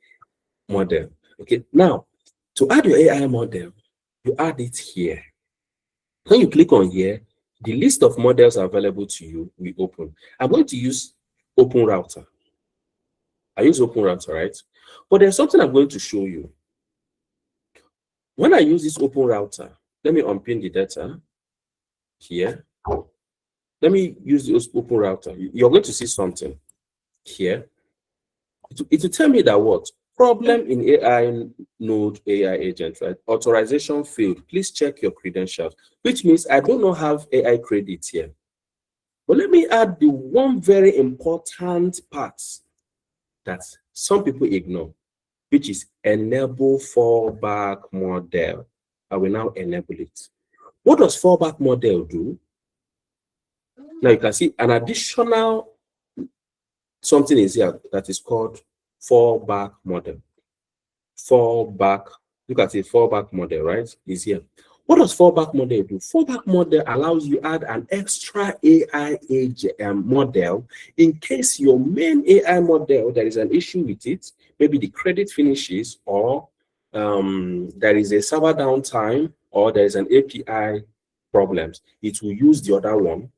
model. Okay, now to add your AI model, you add it here. When you click on here, the list of models available to you will open. I'm going to use Open Router. I use Open Router, right? But there's something I'm going to show you. When I use this Open Router, let me unpin the data here. Let me use this Open Router. You're going to see something here. It will tell me that what? Problem in AI node AI agent, right? Authorization failed. Please check your credentials, which means I do not have AI credit here. But let me add the one very important part that some people ignore, which is enable fallback model. I will now enable it. What does fallback model do? Now you can see an additional something is here that is called fallback model. Fallback, look at it, fallback model, right? Is here. What does fallback model do? Fallback model allows you add an extra AI model in case your main AI model, there is an issue with it, maybe the credit finishes, or there is a server downtime, or there is an API problems. It will use the other one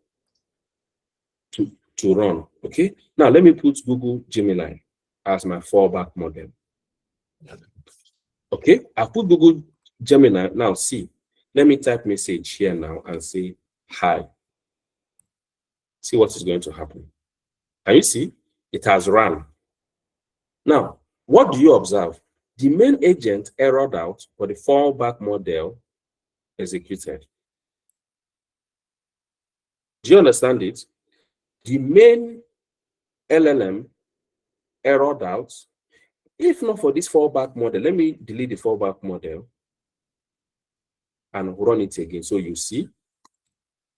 to run. Okay. Now let me put Google Gemini as my fallback model. Okay, I put Google Gemini. Now see, let me type message here now and say hi. See what is going to happen. Can you see? It has run. Now, what do you observe? The main agent errored out, but the fallback model executed. Do you understand it? The main LLM errored out. If not for this fallback model, let me delete the fallback model and run it again. So you see,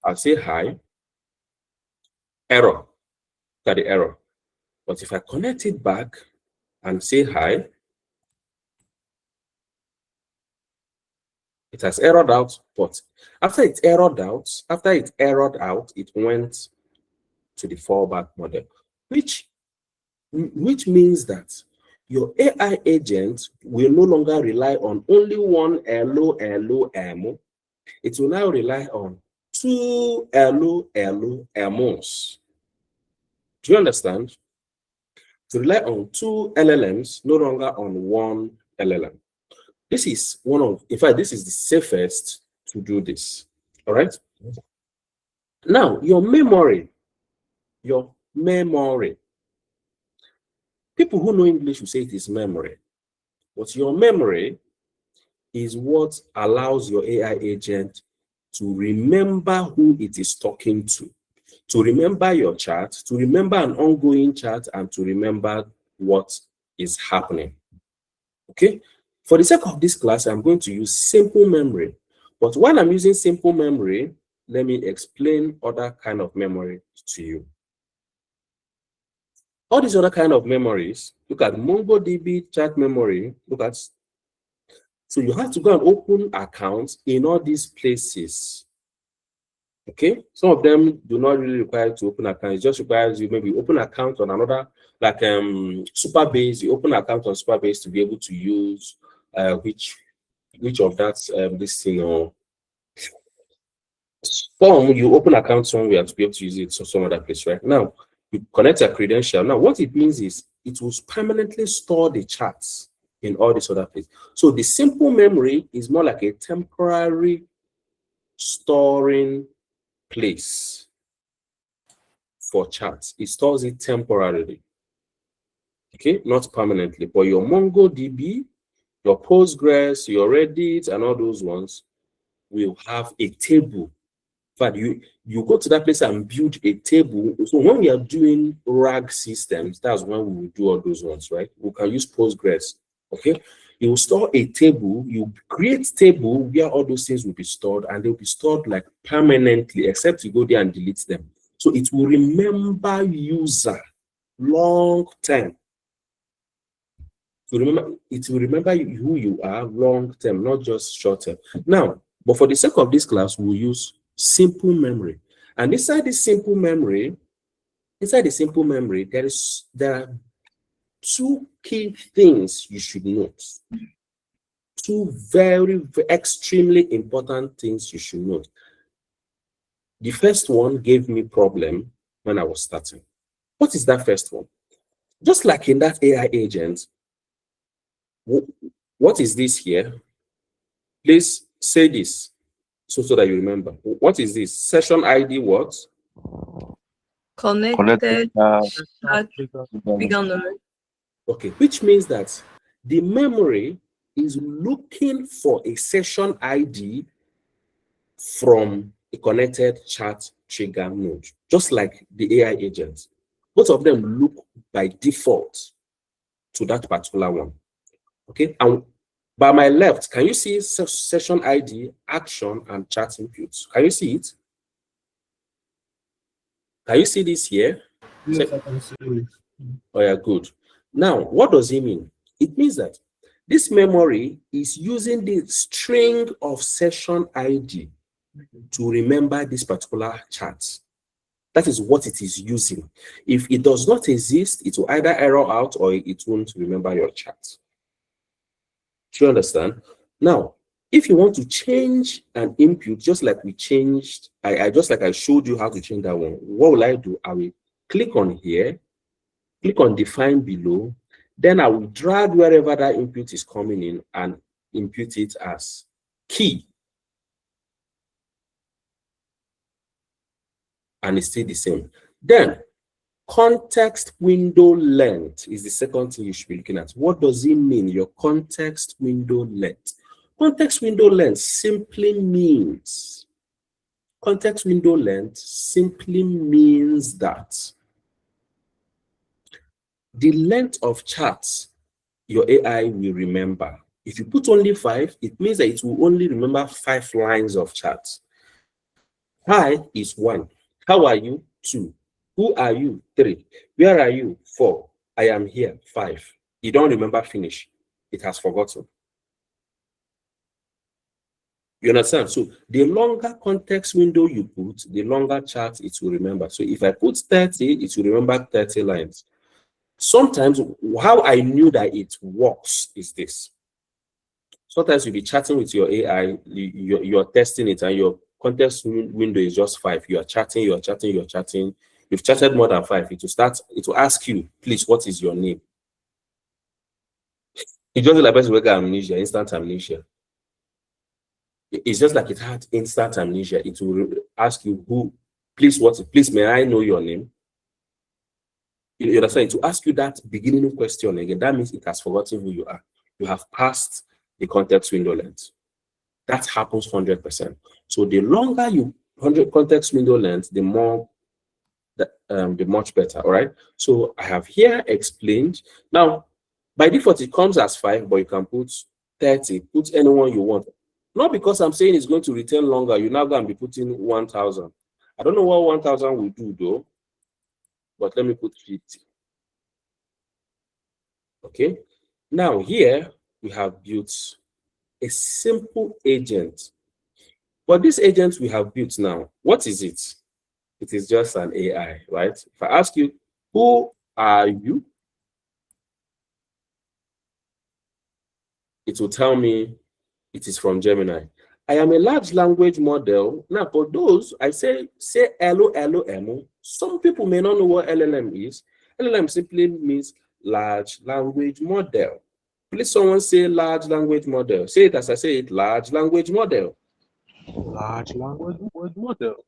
I'll say hi, error, look at the error. But if I connect it back and say hi, it has errored out. But after it errored out, it went to the fallback model, which means that your AI agent will no longer rely on only one LLM. It will now rely on two LLMs. Do you understand? To rely on two LLMs, no longer on one LLM. This is in fact, this is the safest to do this. All right. Now, your memory. People who know English will say it is memory. But your memory is what allows your AI agent to remember who it is talking to remember your chat, to remember an ongoing chat, and to remember what is happening. Okay? For the sake of this class, I'm going to use simple memory. But while I'm using simple memory, let me explain other kind of memory to you. All these other kind of memories, look at MongoDB chat memory, so you have to go and open accounts in all these places. Okay, some of them do not really require you to open accounts. It just requires you maybe open account on another, like Supabase. You open account on Supabase to be able to use which of that this thing or some you open account somewhere to be able to use it some other place. Right now, you connect a credential. Now, what it means is it will permanently store the chats in all these other places. So the simple memory is more like a temporary storing place for chats. It stores it temporarily, okay, not permanently. But your MongoDB, your Postgres, your Reddit, and all those ones will have a table. But you go to that place and build a table. So when we are doing RAG systems, that's when we will do all those ones, right? We can use Postgres, okay? You will store a table, you create table where all those things will be stored, and they'll be stored like permanently, except you go there and delete them. So it will remember user long term. It will remember who you are long term, not just short term. Now, but for the sake of this class, we'll use simple memory. And inside the simple memory, there are two key things you should note. Two very extremely important things you should note. The first one gave me problem when I was starting. What is that first one? Just like in that AI agent, what is this here? Please say this so that you remember. What is this? Session ID what? Connected chat trigger. Okay, which means that the memory is looking for a session ID from a connected chat trigger node, just like the AI agent. Both of them look by default to that particular one. Okay, and by my left, can you see session ID, action, and chat inputs? Can you see it? Can you see this here? Yes, I can see it. Oh yeah, good. Now, what does it mean? It means that this memory is using the string of session ID to remember this particular chat. That is what it is using. If it does not exist, it will either error out or it won't remember your chat. Do you understand? Now, if you want to change an input, just like we changed, just like I showed you how to change that one, what will I do? I will click on here, click on define below, then I will drag wherever that input is coming in and input it as key. And it's still the same. Then context window length is the second thing you should be looking at. What does it mean, your context window length? Context window length simply means that the length of chats your AI will remember. If you put only 5, it means that it will only remember 5 lines of chat. Hi is 1. How are you? 2. Who are you? 3. Where are you? 4. I am here. 5. You don't remember finish. It has forgotten. You understand? So the longer context window you put, the longer chat it will remember. So if I put 30, it will remember 30 lines. Sometimes how I knew that it works is this. Sometimes you'll be chatting with your AI, you're testing it and you're context window is just 5. You are chatting, you're chatting. You've chatted more than 5. It will ask you, please, what is your name? It's just like amnesia, instant amnesia. It's just like it had instant amnesia. It will ask you who, please, please, may I know your name? You understand? To ask you that beginning question again, that means it has forgotten who you are. You have passed the context window length. That happens 100%. So the longer you 100 context window length, the much better. All right. So I have here explained. Now, by default, it comes as 5, but you can put 30. Put anyone you want. Not because I'm saying it's going to retain longer. You're now going to be putting 1,000. I don't know what 1,000 will do though. But let me put 50. Okay. Now here we have built a simple agent. But this agent we have built now, what is it? It is just an AI, right? If I ask you, who are you? It will tell me it is from Gemini. I am a large language model. Now, for those, I say LLM. Some people may not know what LLM is. LLM simply means large language model. Please, someone say large language model. Say it as I say it, large language model. Large language model.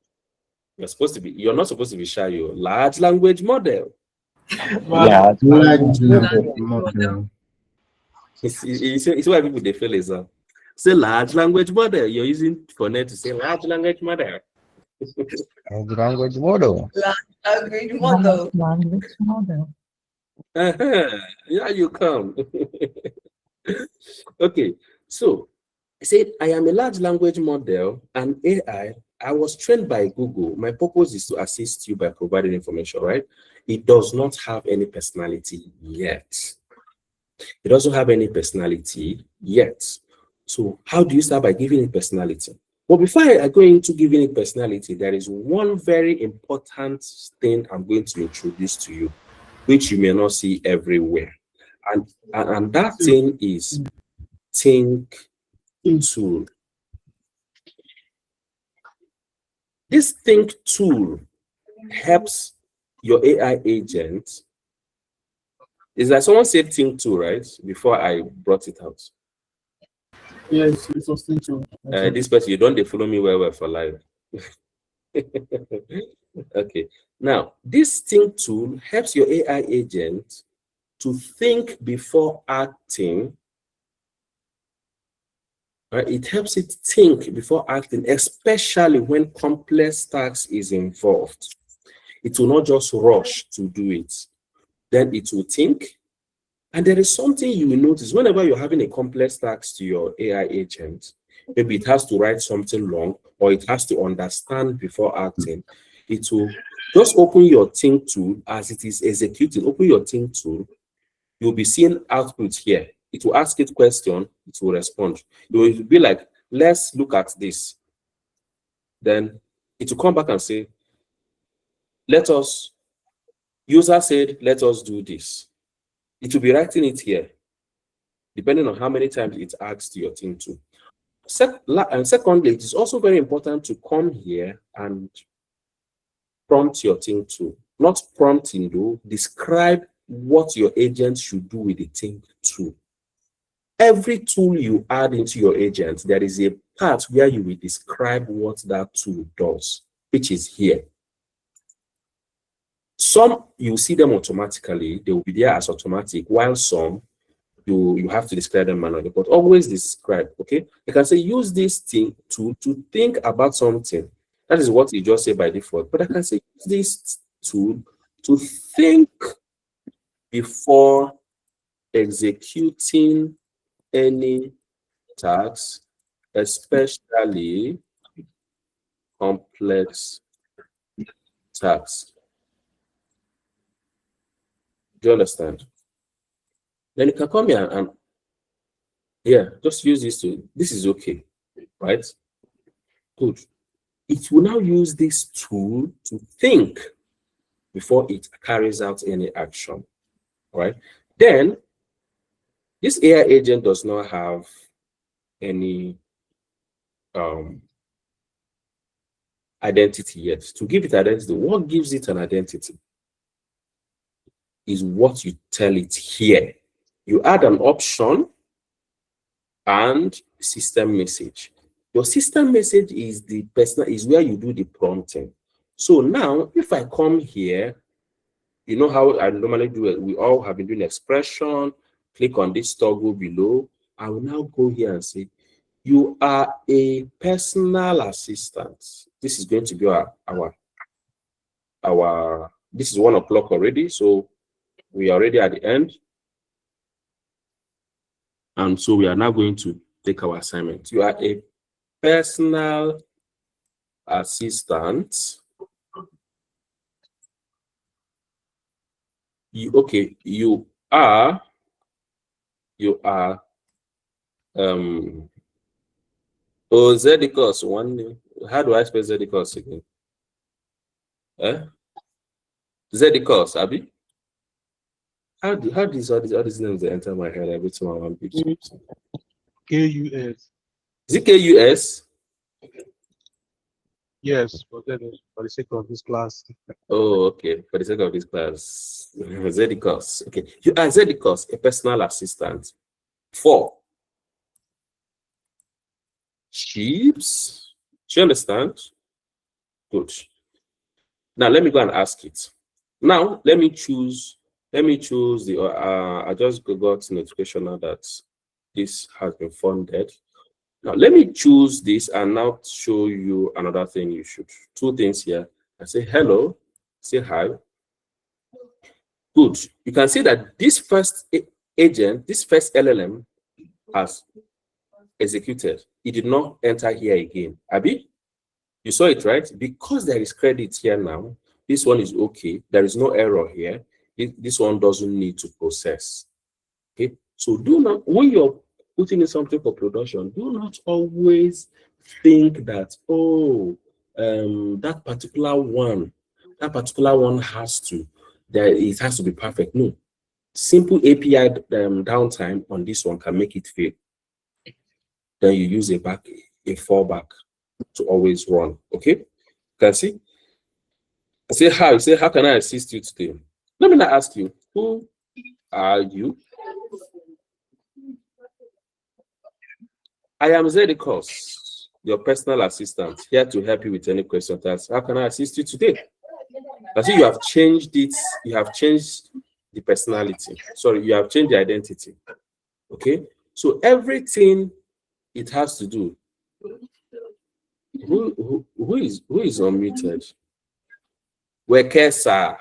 You're not supposed to be shy. You're large language model. Large language model. It's why people they feel is say large language model. You're using Connect to say large language model. Large language model. Language model. Language model. Yeah, you come. Okay, so I said I am a large language model and AI. I was trained by Google. My purpose is to assist you by providing information, right? It does not have any personality yet. It doesn't have any personality yet. So how do you start by giving it personality? Well, before I go into giving it personality, there is one very important thing I'm going to introduce to you, which you may not see everywhere. And that thing is Think tool. This Think tool helps your AI agent. Is that someone said Think tool, right? Before I brought it out. Yes, it's a Think tool. This person, you don't follow me well for live. Okay. Now, this Think tool helps your AI agent to think before acting. Right? It helps it think before acting, especially when complex task is involved. It will not just rush to do it. Then it will think. And there is something you will notice whenever you're having a complex task to your AI agent, maybe it has to write something long or it has to understand before acting. It will just open your Think tool as it is executing. Open your Think tool. You'll be seeing output here. It will ask it question, it will respond. It will be like, let's look at this. Then it will come back and say, user said, let us do this. It will be writing it here, depending on how many times it asks your thing to. And secondly, it is also very important to come here and prompt your thing to. Not prompting though, describe what your agent should do with the thing to. Every tool you add into your agent, there is a part where you will describe what that tool does, which is here. Some, you see them automatically, they will be there as automatic, while some, you have to describe them manually, but always describe, okay? You can say, use this thing to think about something. That is what you just say by default. But I can say, use this tool to think before executing any task, especially complex tasks. Do you understand? Then you can come here and just use this tool. This is okay, right? Good. It will now use this tool to think before it carries out any action, right? Then this AI agent does not have any identity yet. To give it identity, what gives it an identity is what you tell it here. You add an option and system message. Your system message is the personal, is where you do the prompting. So now, if I come here, you know how I normally do it. We all have been doing expression. Click on this toggle below. I will now go here and say, you are a personal assistant. This is going to be our this is 1 o'clock already, so we are already at the end. And so we are now going to take our assignment. You are a personal assistant. You are Zedicus one. How do I spell Zedicus again? Zedicus, Abby. How does all these names enter my head every time I want to speak? KUS. Is it KUS? Yes, but then for the sake of this class. Oh, okay. For the sake of this class, Zedicus. Okay, you are Zedicus, a personal assistant. 4. Chips. Do you understand? Good. Now let me go and ask it. Now let me choose the I just got notification now that this has been funded. Now let me choose this and now show you another thing you should. 2 things here. I say hello, say hi. Good. You can see that this first agent, this first LLM has executed. It did not enter here again. Abby, you saw it, right? Because there is credit here now, this one is okay. There is no error here. This one doesn't need to process. Okay. So do not, when you're putting in something for production, do not always think that, oh, that particular one has to, it has to be perfect. No. Simple API downtime on this one can make it fail. Then you use a fallback to always run. Okay, you can see. Say hi. Say, how can I assist you today? Let me not ask you, who are you? I am Zedicus, your personal assistant, here to help you with any question. That's how can I assist you today? I see you have changed it. You have changed the personality. Sorry, you have changed the identity. Okay, so everything it has to do. Who is unmuted? Wekesa.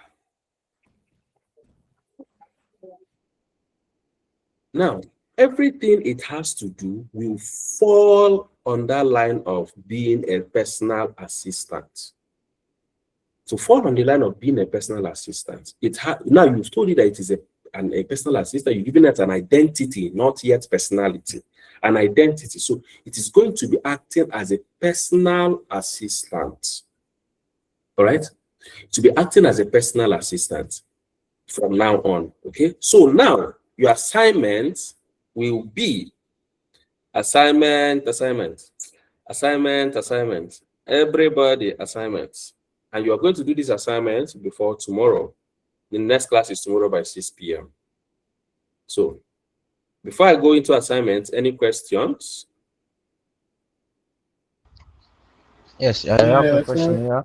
Now, everything it has to do will fall on that line of being a personal assistant. To fall on the line of being a personal assistant, now you've told it that it is a personal assistant. You've given it an identity, not yet personality, an identity. So it is going to be acting as a personal assistant. All right, to be acting as a personal assistant from now on. Okay, so now your assignment will be assignment. Everybody assignments. And you are going to do this assignment before tomorrow. The next class is tomorrow by 6 p.m. So before I go into assignments, any questions? Yes, I have a question here.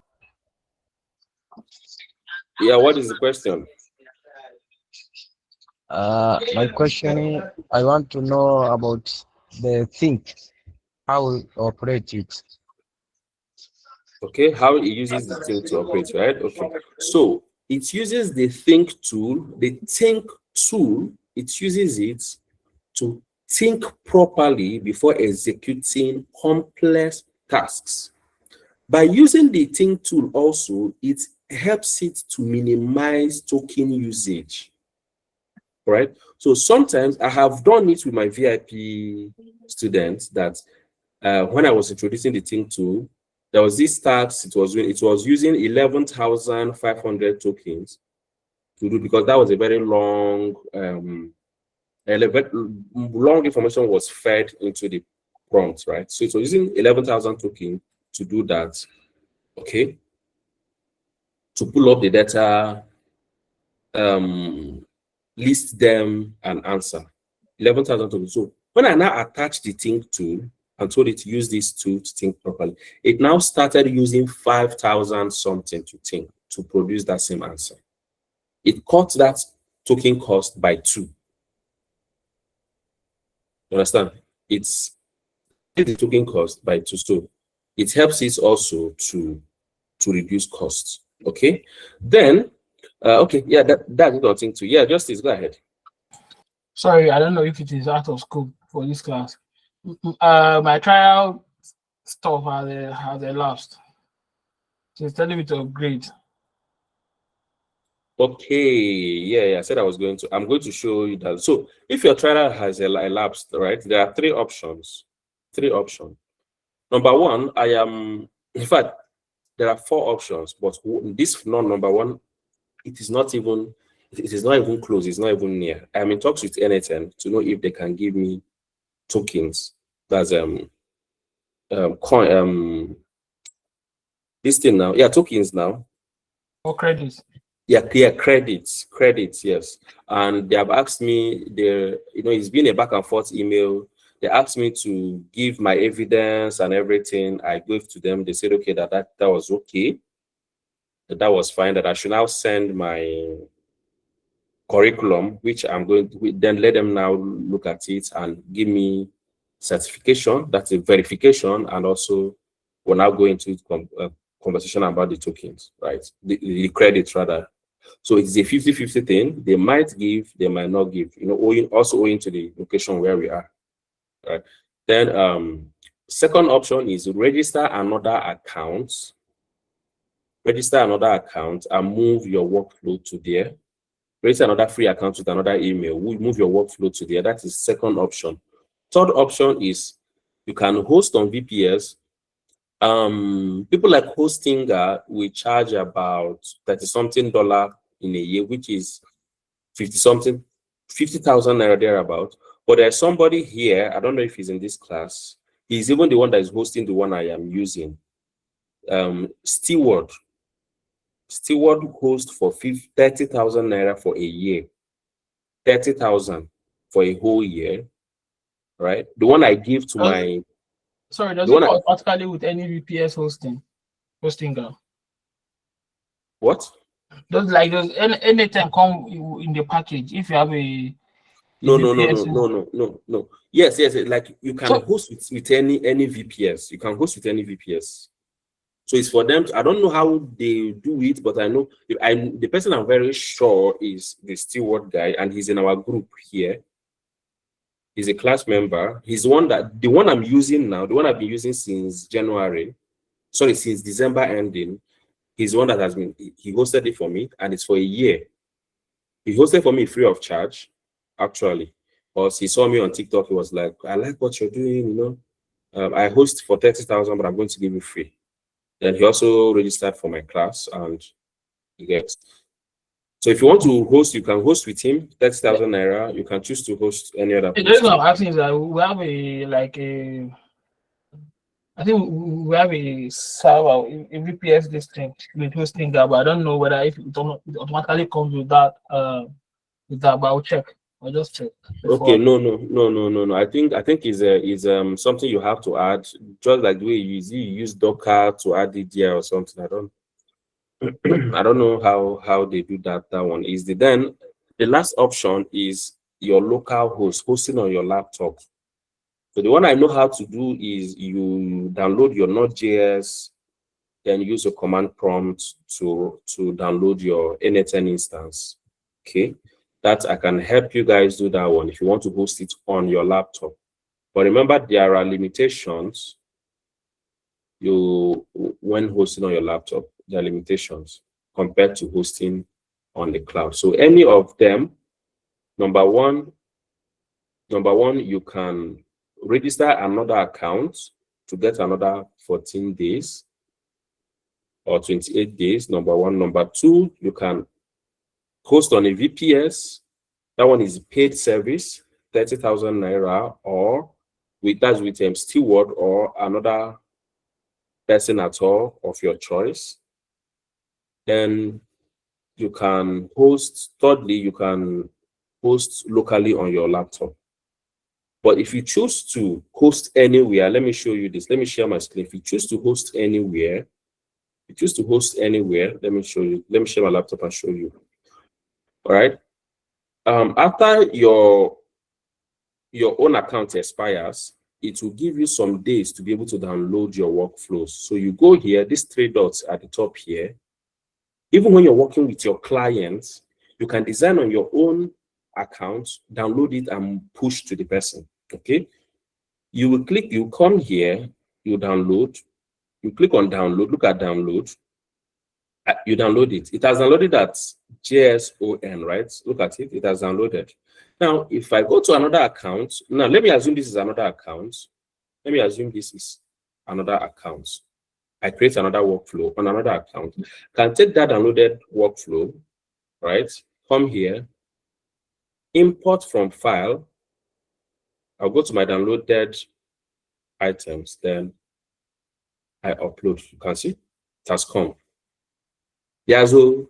Yeah, what is the question? My question is, I want to know about the think, how we operate it. Okay, how it uses the thing to operate, right? Okay, so it uses the think tool. The think tool, it uses it to think properly before executing complex tasks. By using the think tool also, it helps it to minimize token usage. Right? So sometimes I have done it with my VIP students that when I was introducing the think tool, there was this task, it was using 11,500 tokens to do, because that was a very long information was fed into the prompt, right? So it was using 11,000 tokens to do that. okay, to pull up the data, list them, and answer. 11,000 tokens. So when I now attach the think tool and told it to use this tool to think properly, it now started using 5,000 something to think to produce that same answer. It cut that token cost by 2. You understand? It's the token cost by 2. So it helps it also to reduce costs. Okay. Then okay, yeah, that's what I think too. Yeah, Justice, go ahead. Sorry, I don't know if it is out of scope for this class. My trial stuff has elapsed. So it's telling me to upgrade. Okay, yeah, I said I was going to. I'm going to show you that. So if your trial has elapsed, right, there are 3 options. 3 options. Number 1, I am. In fact, there are 4 options, but this number 1, it is not even. It is not even close. It's not even near. I'm in talks with NHN to know if they can give me tokens. That's coin this thing now. Yeah, tokens now. Or credits. Yeah, credits, yes. And they have asked me, it's been a back and forth email. They asked me to give my evidence and everything. I gave to them. They said, okay, that was okay. That was fine, that I should now send my curriculum, which I'm going to then let them now look at it and give me certification. That's a verification. And also we're now going to conversation about the tokens, right? The credits rather. So it's a 50-50 thing. They might give, they might not give, owing to the location where we are, right? Then second option is register another account. Register another account and move your workflow to there. Register another free account with another email. We move your workflow to there. That is second option. Third option is you can host on VPS. People like Hostinger will charge about $30-something in a year, which is 50,000 naira thereabout. But there's somebody here, I don't know if he's in this class. He's even the one that is hosting the one I am using. Steward host for 30,000 naira for a year. 30,000 for a whole year, right? The one I give to my. Sorry, does it come automatically with any VPS hosting? What? Does anything come in the package if you have a No. Yes. Like you can host with any VPS. You can host with any VPS. So it's for them. I don't know how they do it, but I know the person I'm very sure is the steward guy, and he's in our group here. He's a class member. He's the one I'm using now, the one I've been using since since December ending. He's the one that he hosted it for me, and it's for a year. He hosted for me free of charge, actually. Because he saw me on TikTok, he was like, I like what you're doing, I host for 30,000, but I'm going to give you free. Then he also registered for my class, and he gets. So if you want to host, you can host with him, 30,000 naira. You can choose to host any other person. The reason I'm asking is that we have I think we have a server, a VPS distinct with hosting that, but I don't know whether if it automatically comes with that, but I'll check. I'll just check. Okay, no. I think is something you have to add, just like the way you use Docker to add it there or something. I don't know how they do that. That one is then the last option is your local host hosting on your laptop. So the one I know how to do is you download your Node.js, then use your command prompt to download your NetN instance. Okay, that I can help you guys do that one if you want to host it on your laptop. But remember, there are limitations. When hosting on your laptop, there are limitations compared to hosting on the cloud. So any of them, number one, you can register another account to get another 14 days or 28 days. Number one. Number two, you can host on a VPS. That one is paid service, 30,000 naira, or with Steward or another person at all of your choice, then you can host. Thirdly, you can host locally on your laptop. But if you choose to host anywhere, let me show you this. Let me share my screen. If you choose to host anywhere, let me show you. Let me share my laptop and show you. All right. After your own account expires, it will give you some days to be able to download your workflows. So you go here, these three dots at the top here. Even when you're working with your clients, you can design on your own account, download it, and push to the person. Okay. You will click, you come here, you download, you click on download, look at download. You download it. It has downloaded at JSON, right? Look at it. It has downloaded. Now, if I go to another account, now let me assume this is another account. Let me assume this is another account. I create another workflow on another account. Can take that downloaded workflow, right? Come here, import from file. I'll go to my downloaded items, then I upload. You can see it has come. Yazo,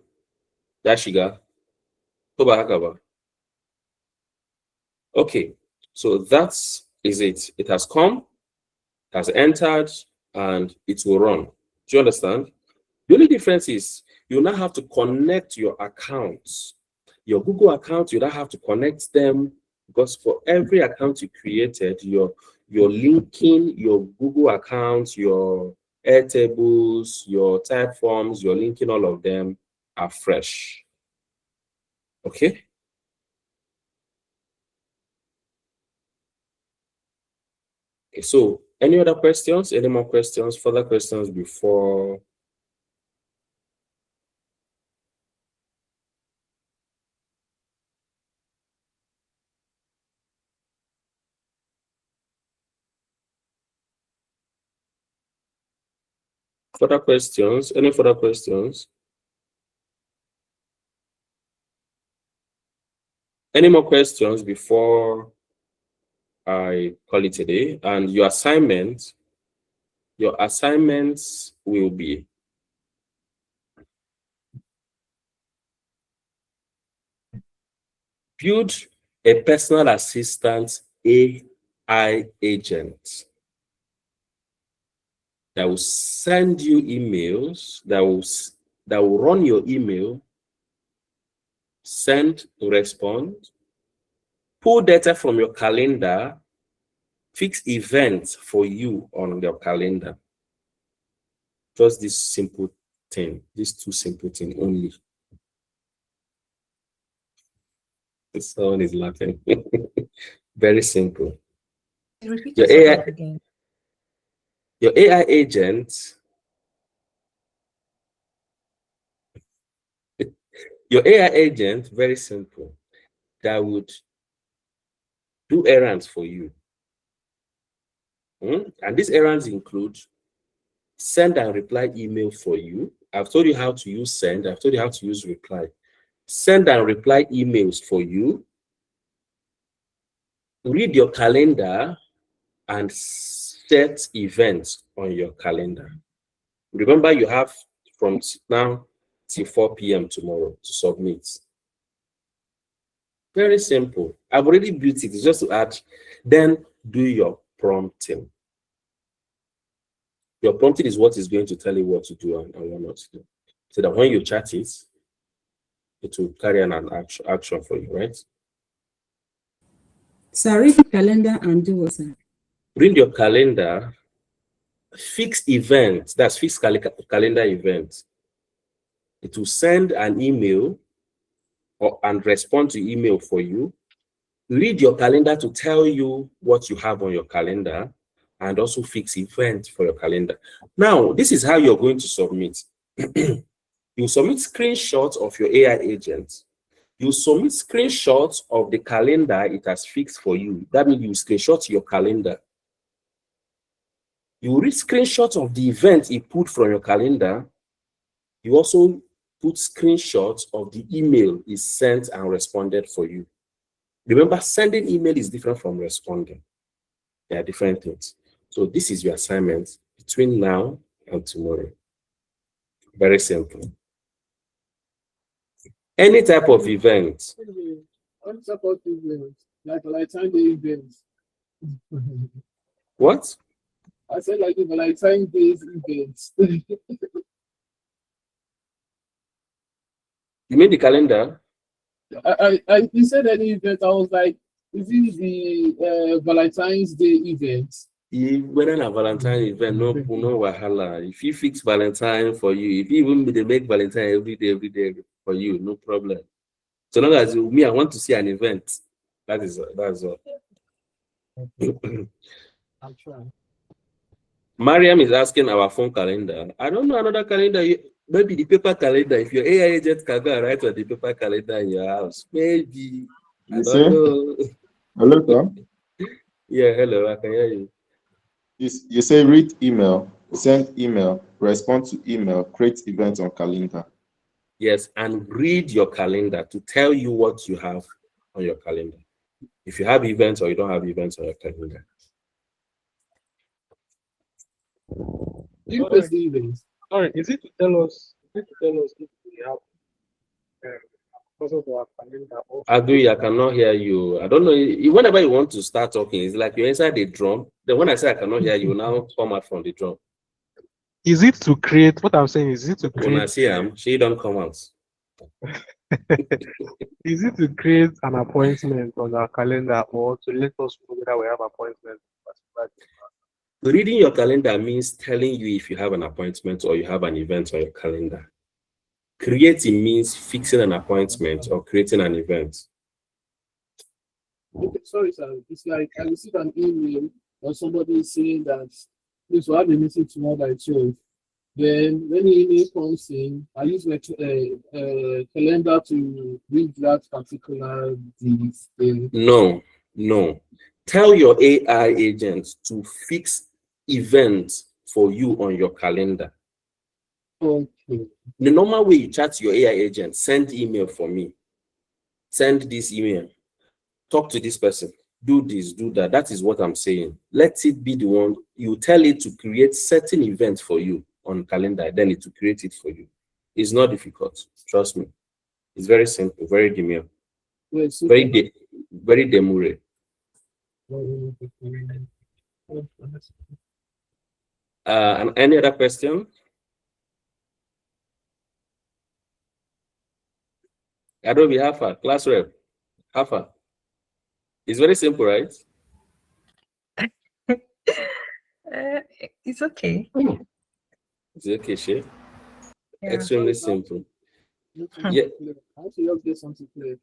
Yashiga, Toba. Okay, so that is it. It has come, it has entered, and it will run. Do you understand? The only difference is you now have to connect your accounts. Your Google account, you now have to connect them, because for every account you created, you're linking your Google accounts, your Airtables, your Typeforms, you're linking all of them afresh. Okay? Okay, so any other questions? Any more questions? Further questions before? Further questions? Any further questions? Any more questions before I call it a day? And your assignments will be build a personal assistant AI agent that will send you emails, that will run your email, send, respond, pull data from your calendar, fix events for you on your calendar. Just this simple thing, these two simple things only. Someone is laughing. Very simple. Repeat Your yourself AI, again. your AI agent, your AI agent, very simple, that would do errands for you. And these errands include send and reply email for you. I've told you how to use send. I've told you how to use reply. Send and reply emails for you. Read your calendar and set events on your calendar. Remember, you have from now till 4 p.m. tomorrow to submit. Very simple. I've already built it. It's just to add. Then do your prompting. Your prompting is what is going to tell you what to do and what not to do. So that when you chat it will carry an action for you, right? So read the calendar and do what, sir? Read your calendar, fix events, that's fixed calendar events. It will send an email and respond to email for you. Read your calendar to tell you what you have on your calendar and also fix events for your calendar. Now, this is how you're going to submit. You submit screenshots of your AI agent. You submit screenshots of the calendar it has fixed for you. That means you screenshot your calendar. You read screenshots of the event it put from your calendar. You also put screenshots of the email it sent and responded for you. Remember, sending email is different from responding. They are different things. So this is your assignment between now and tomorrow. Very simple. Any type of event. What type of event? Like Valentine's Day events. What? I said like the Valentine's Day events. You mean the calendar? You said any event. I was like, is it the Valentine's Day event? Whether a Valentine event, no wahala. If you fix Valentine for you, if you even they make Valentine every day for you, no problem. So long as me, I want to see an event. That's all. I'm trying. Mariam is asking our phone calendar. I don't know another calendar. Maybe the paper calendar. If your AI agent can go and write on the paper calendar in your house, maybe. I don't know. Hello, sir. Yeah, hello. I can hear you. You say read email, send email, respond to email, create events on calendar. Yes, and read your calendar to tell you what you have on your calendar. If you have events or you don't have events on your calendar. You press the events. Sorry, is it to tell us if we have because of our calendar or Agree, I cannot hear you. I don't know. Whenever you want to start talking, it's like you're inside the drum. Then when I say I cannot hear you, now come out from the drum. is it to create what I'm saying? Is it to When I create see she don't come out. is it to create an appointment on our calendar or to let us know whether we have appointment? Reading your calendar means telling you if you have an appointment or you have an event on your calendar. Creating means fixing an appointment or creating an event. Okay, sorry, sir. It's like I received an email or somebody saying that please we'll have a meeting tomorrow by 12. Then when the email comes in, I use my calendar to read that particular date. No. Tell your AI agent to fix events for you on your calendar. Okay. The normal way you chat to your AI agent, send email for me. Send this email. Talk to this person. Do this, do that. That is what I'm saying. Let it be the one. You tell it to create certain events for you on calendar, then it will create it for you. It's not difficult. Trust me. It's very simple, very demure. Yes, Very demure. And any other question? Adobe Alpha, class rep. Alpha. It's very simple, right? It's okay. It's okay, Shay. Yeah. Extremely simple. Yeah. I want to just get something clear.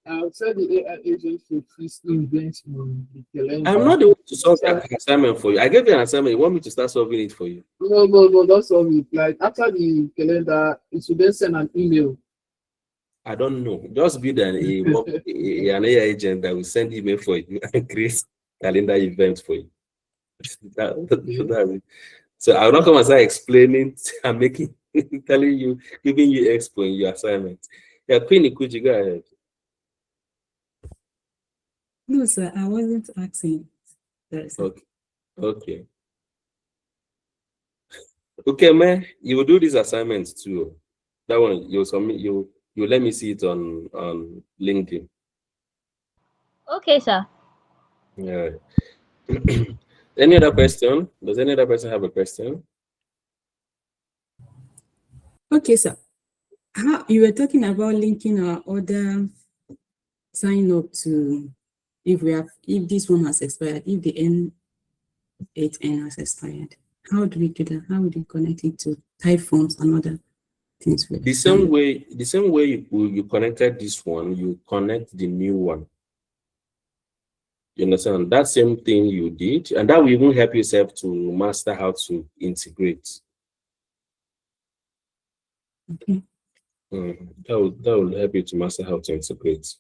I'll tell the AI agent to fix events on the calendar. I'm not the one to solve that assignment for you. I gave you an assignment. You want me to start solving it for you? No, don't solve it. Like after the calendar, it should then send an email. I don't know. Just build an AI agent that will send email for you and create calendar events for you. That's it. So I'll not come and start explaining and making, telling you, giving you expo in your assignment. Yeah, Queenie, could you go ahead? No, sir, I wasn't asking. Sorry, sir. Okay. Okay, man, you will do these assignments too. That one you'll submit. You let me see it on LinkedIn. Okay, sir. Yeah. Any other question? Does any other person have a question? Okay, sir. How you were talking about linking our other sign up to if this one has expired, if the N8N has expired. How do we do that? How would you connect it to type forms and other things? The same way you connected this one, you connect the new one. You understand? That same thing you did, and that will even help yourself to master how to integrate. Okay. That will help you to master how to integrate.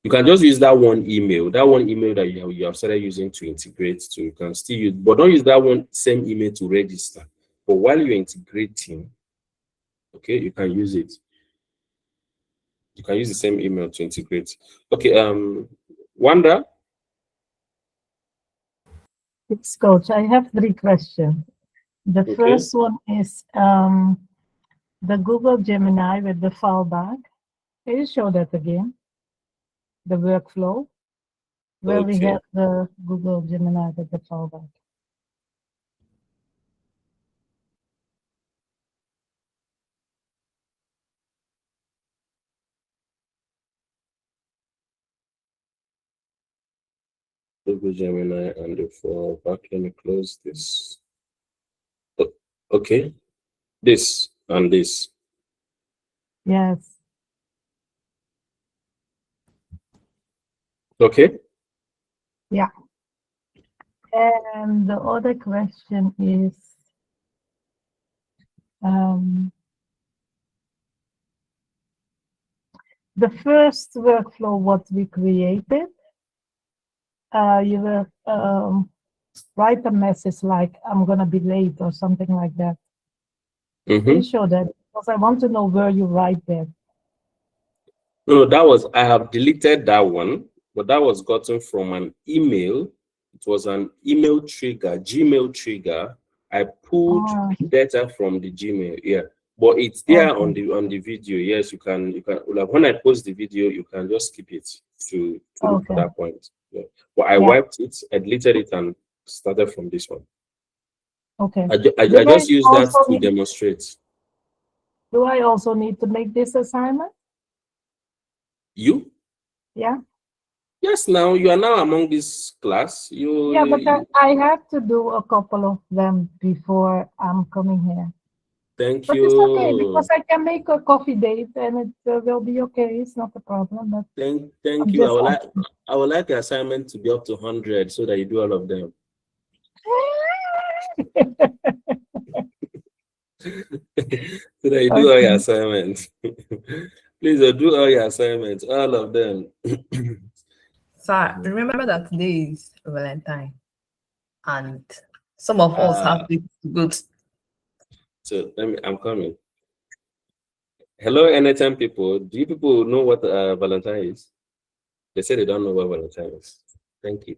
You can just use that one email that you have started using to integrate to. You can still use, but don't use that one same email to register. But while you're integrating, okay, you can use it. You can use the same email to integrate. Okay, Wanda. Yes, coach. I have 3 questions. The Okay. first one is the Google Gemini with the fallback. Can you show that again? The workflow where we Okay. have the Google Gemini with the fallback. Google Gemini and the fallback. Let me close this. Okay. This and this. Yes. Okay. Yeah. And the other question is, the first workflow what we created, you will write a message like, I'm going to be late or something like that. Can you show that? Because I want to know where you write that. No, that was, I have deleted that one, but that was gotten from an email. It was an email trigger, Gmail trigger. I pulled data from the Gmail, yeah. But it's there on the video. Yes, you can like when I post the video, you can just skip it to look for that point. Yeah. But I wiped it, I deleted it, and started from this one. Okay. I just use that to demonstrate. Do I also need to make this assignment? You? Yeah. Yes, now you are now among this class. Yeah, but I have to do a couple of them before I'm coming here. Thank but you. It's okay because I can make a coffee date and it will be okay. It's not a problem. But thank you. I would like the assignment to be up to 100 so that you do all of them. So that you do all your assignments. Please do all your assignments, all of them. Sir, remember that today is Valentine, and some of us have big goods. So I'm coming. Hello, anytime people. Do you people know what Valentine is? They say they don't know what Valentine is. Thank you.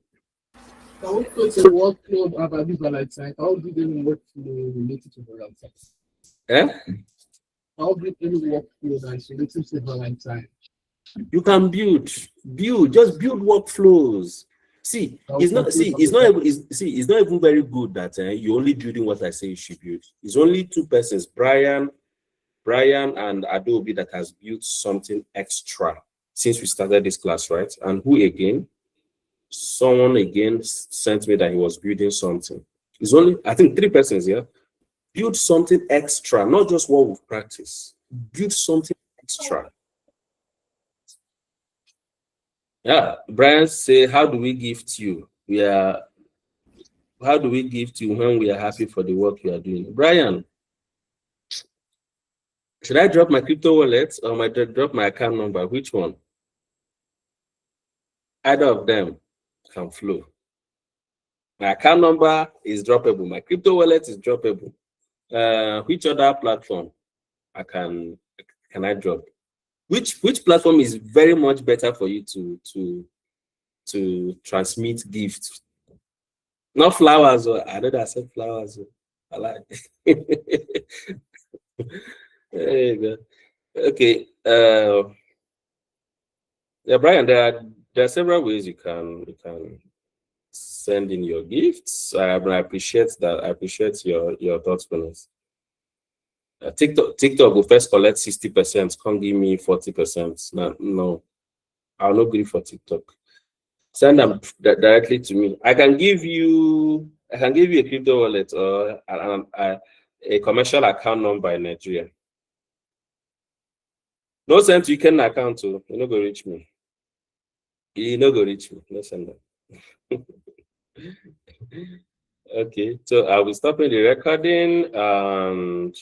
Can we create a workflow about this Valentine? How did any workflow related to Valentine? How did any workflow that is related to Valentine? You can build, just build workflows. See, it's not even very good that you're only building what I say you should build. It's only two persons, Brian and Adobe, that has built something extra since we started this class, right? And who again? Someone again sent me that he was building something. It's only, I think, three persons here. Build something extra, not just what we've practiced. Build something extra. Yeah, Brian say, how do we gift you? How do we gift you when we are happy for the work you are doing? Brian, should I drop my crypto wallet or might I drop my account number? Which one? Either of them can flow. My account number is droppable. My crypto wallet is droppable. Which other platform can I drop? Which platform is very much better for you to transmit gifts? Not flowers. I don't accept flowers. I like. There you go. Okay. Yeah, Brian, there are several ways you can send in your gifts. I appreciate that. I appreciate your thoughtfulness. TikTok will first collect 60%. Can't give me 40%. No, I'll not agree for TikTok. Send them directly to me. I can give you a crypto wallet or a commercial account number in Nigeria. No send to Ken account to you no go reach me. You no go reach me. No send them. Okay, so I will stop in the recording and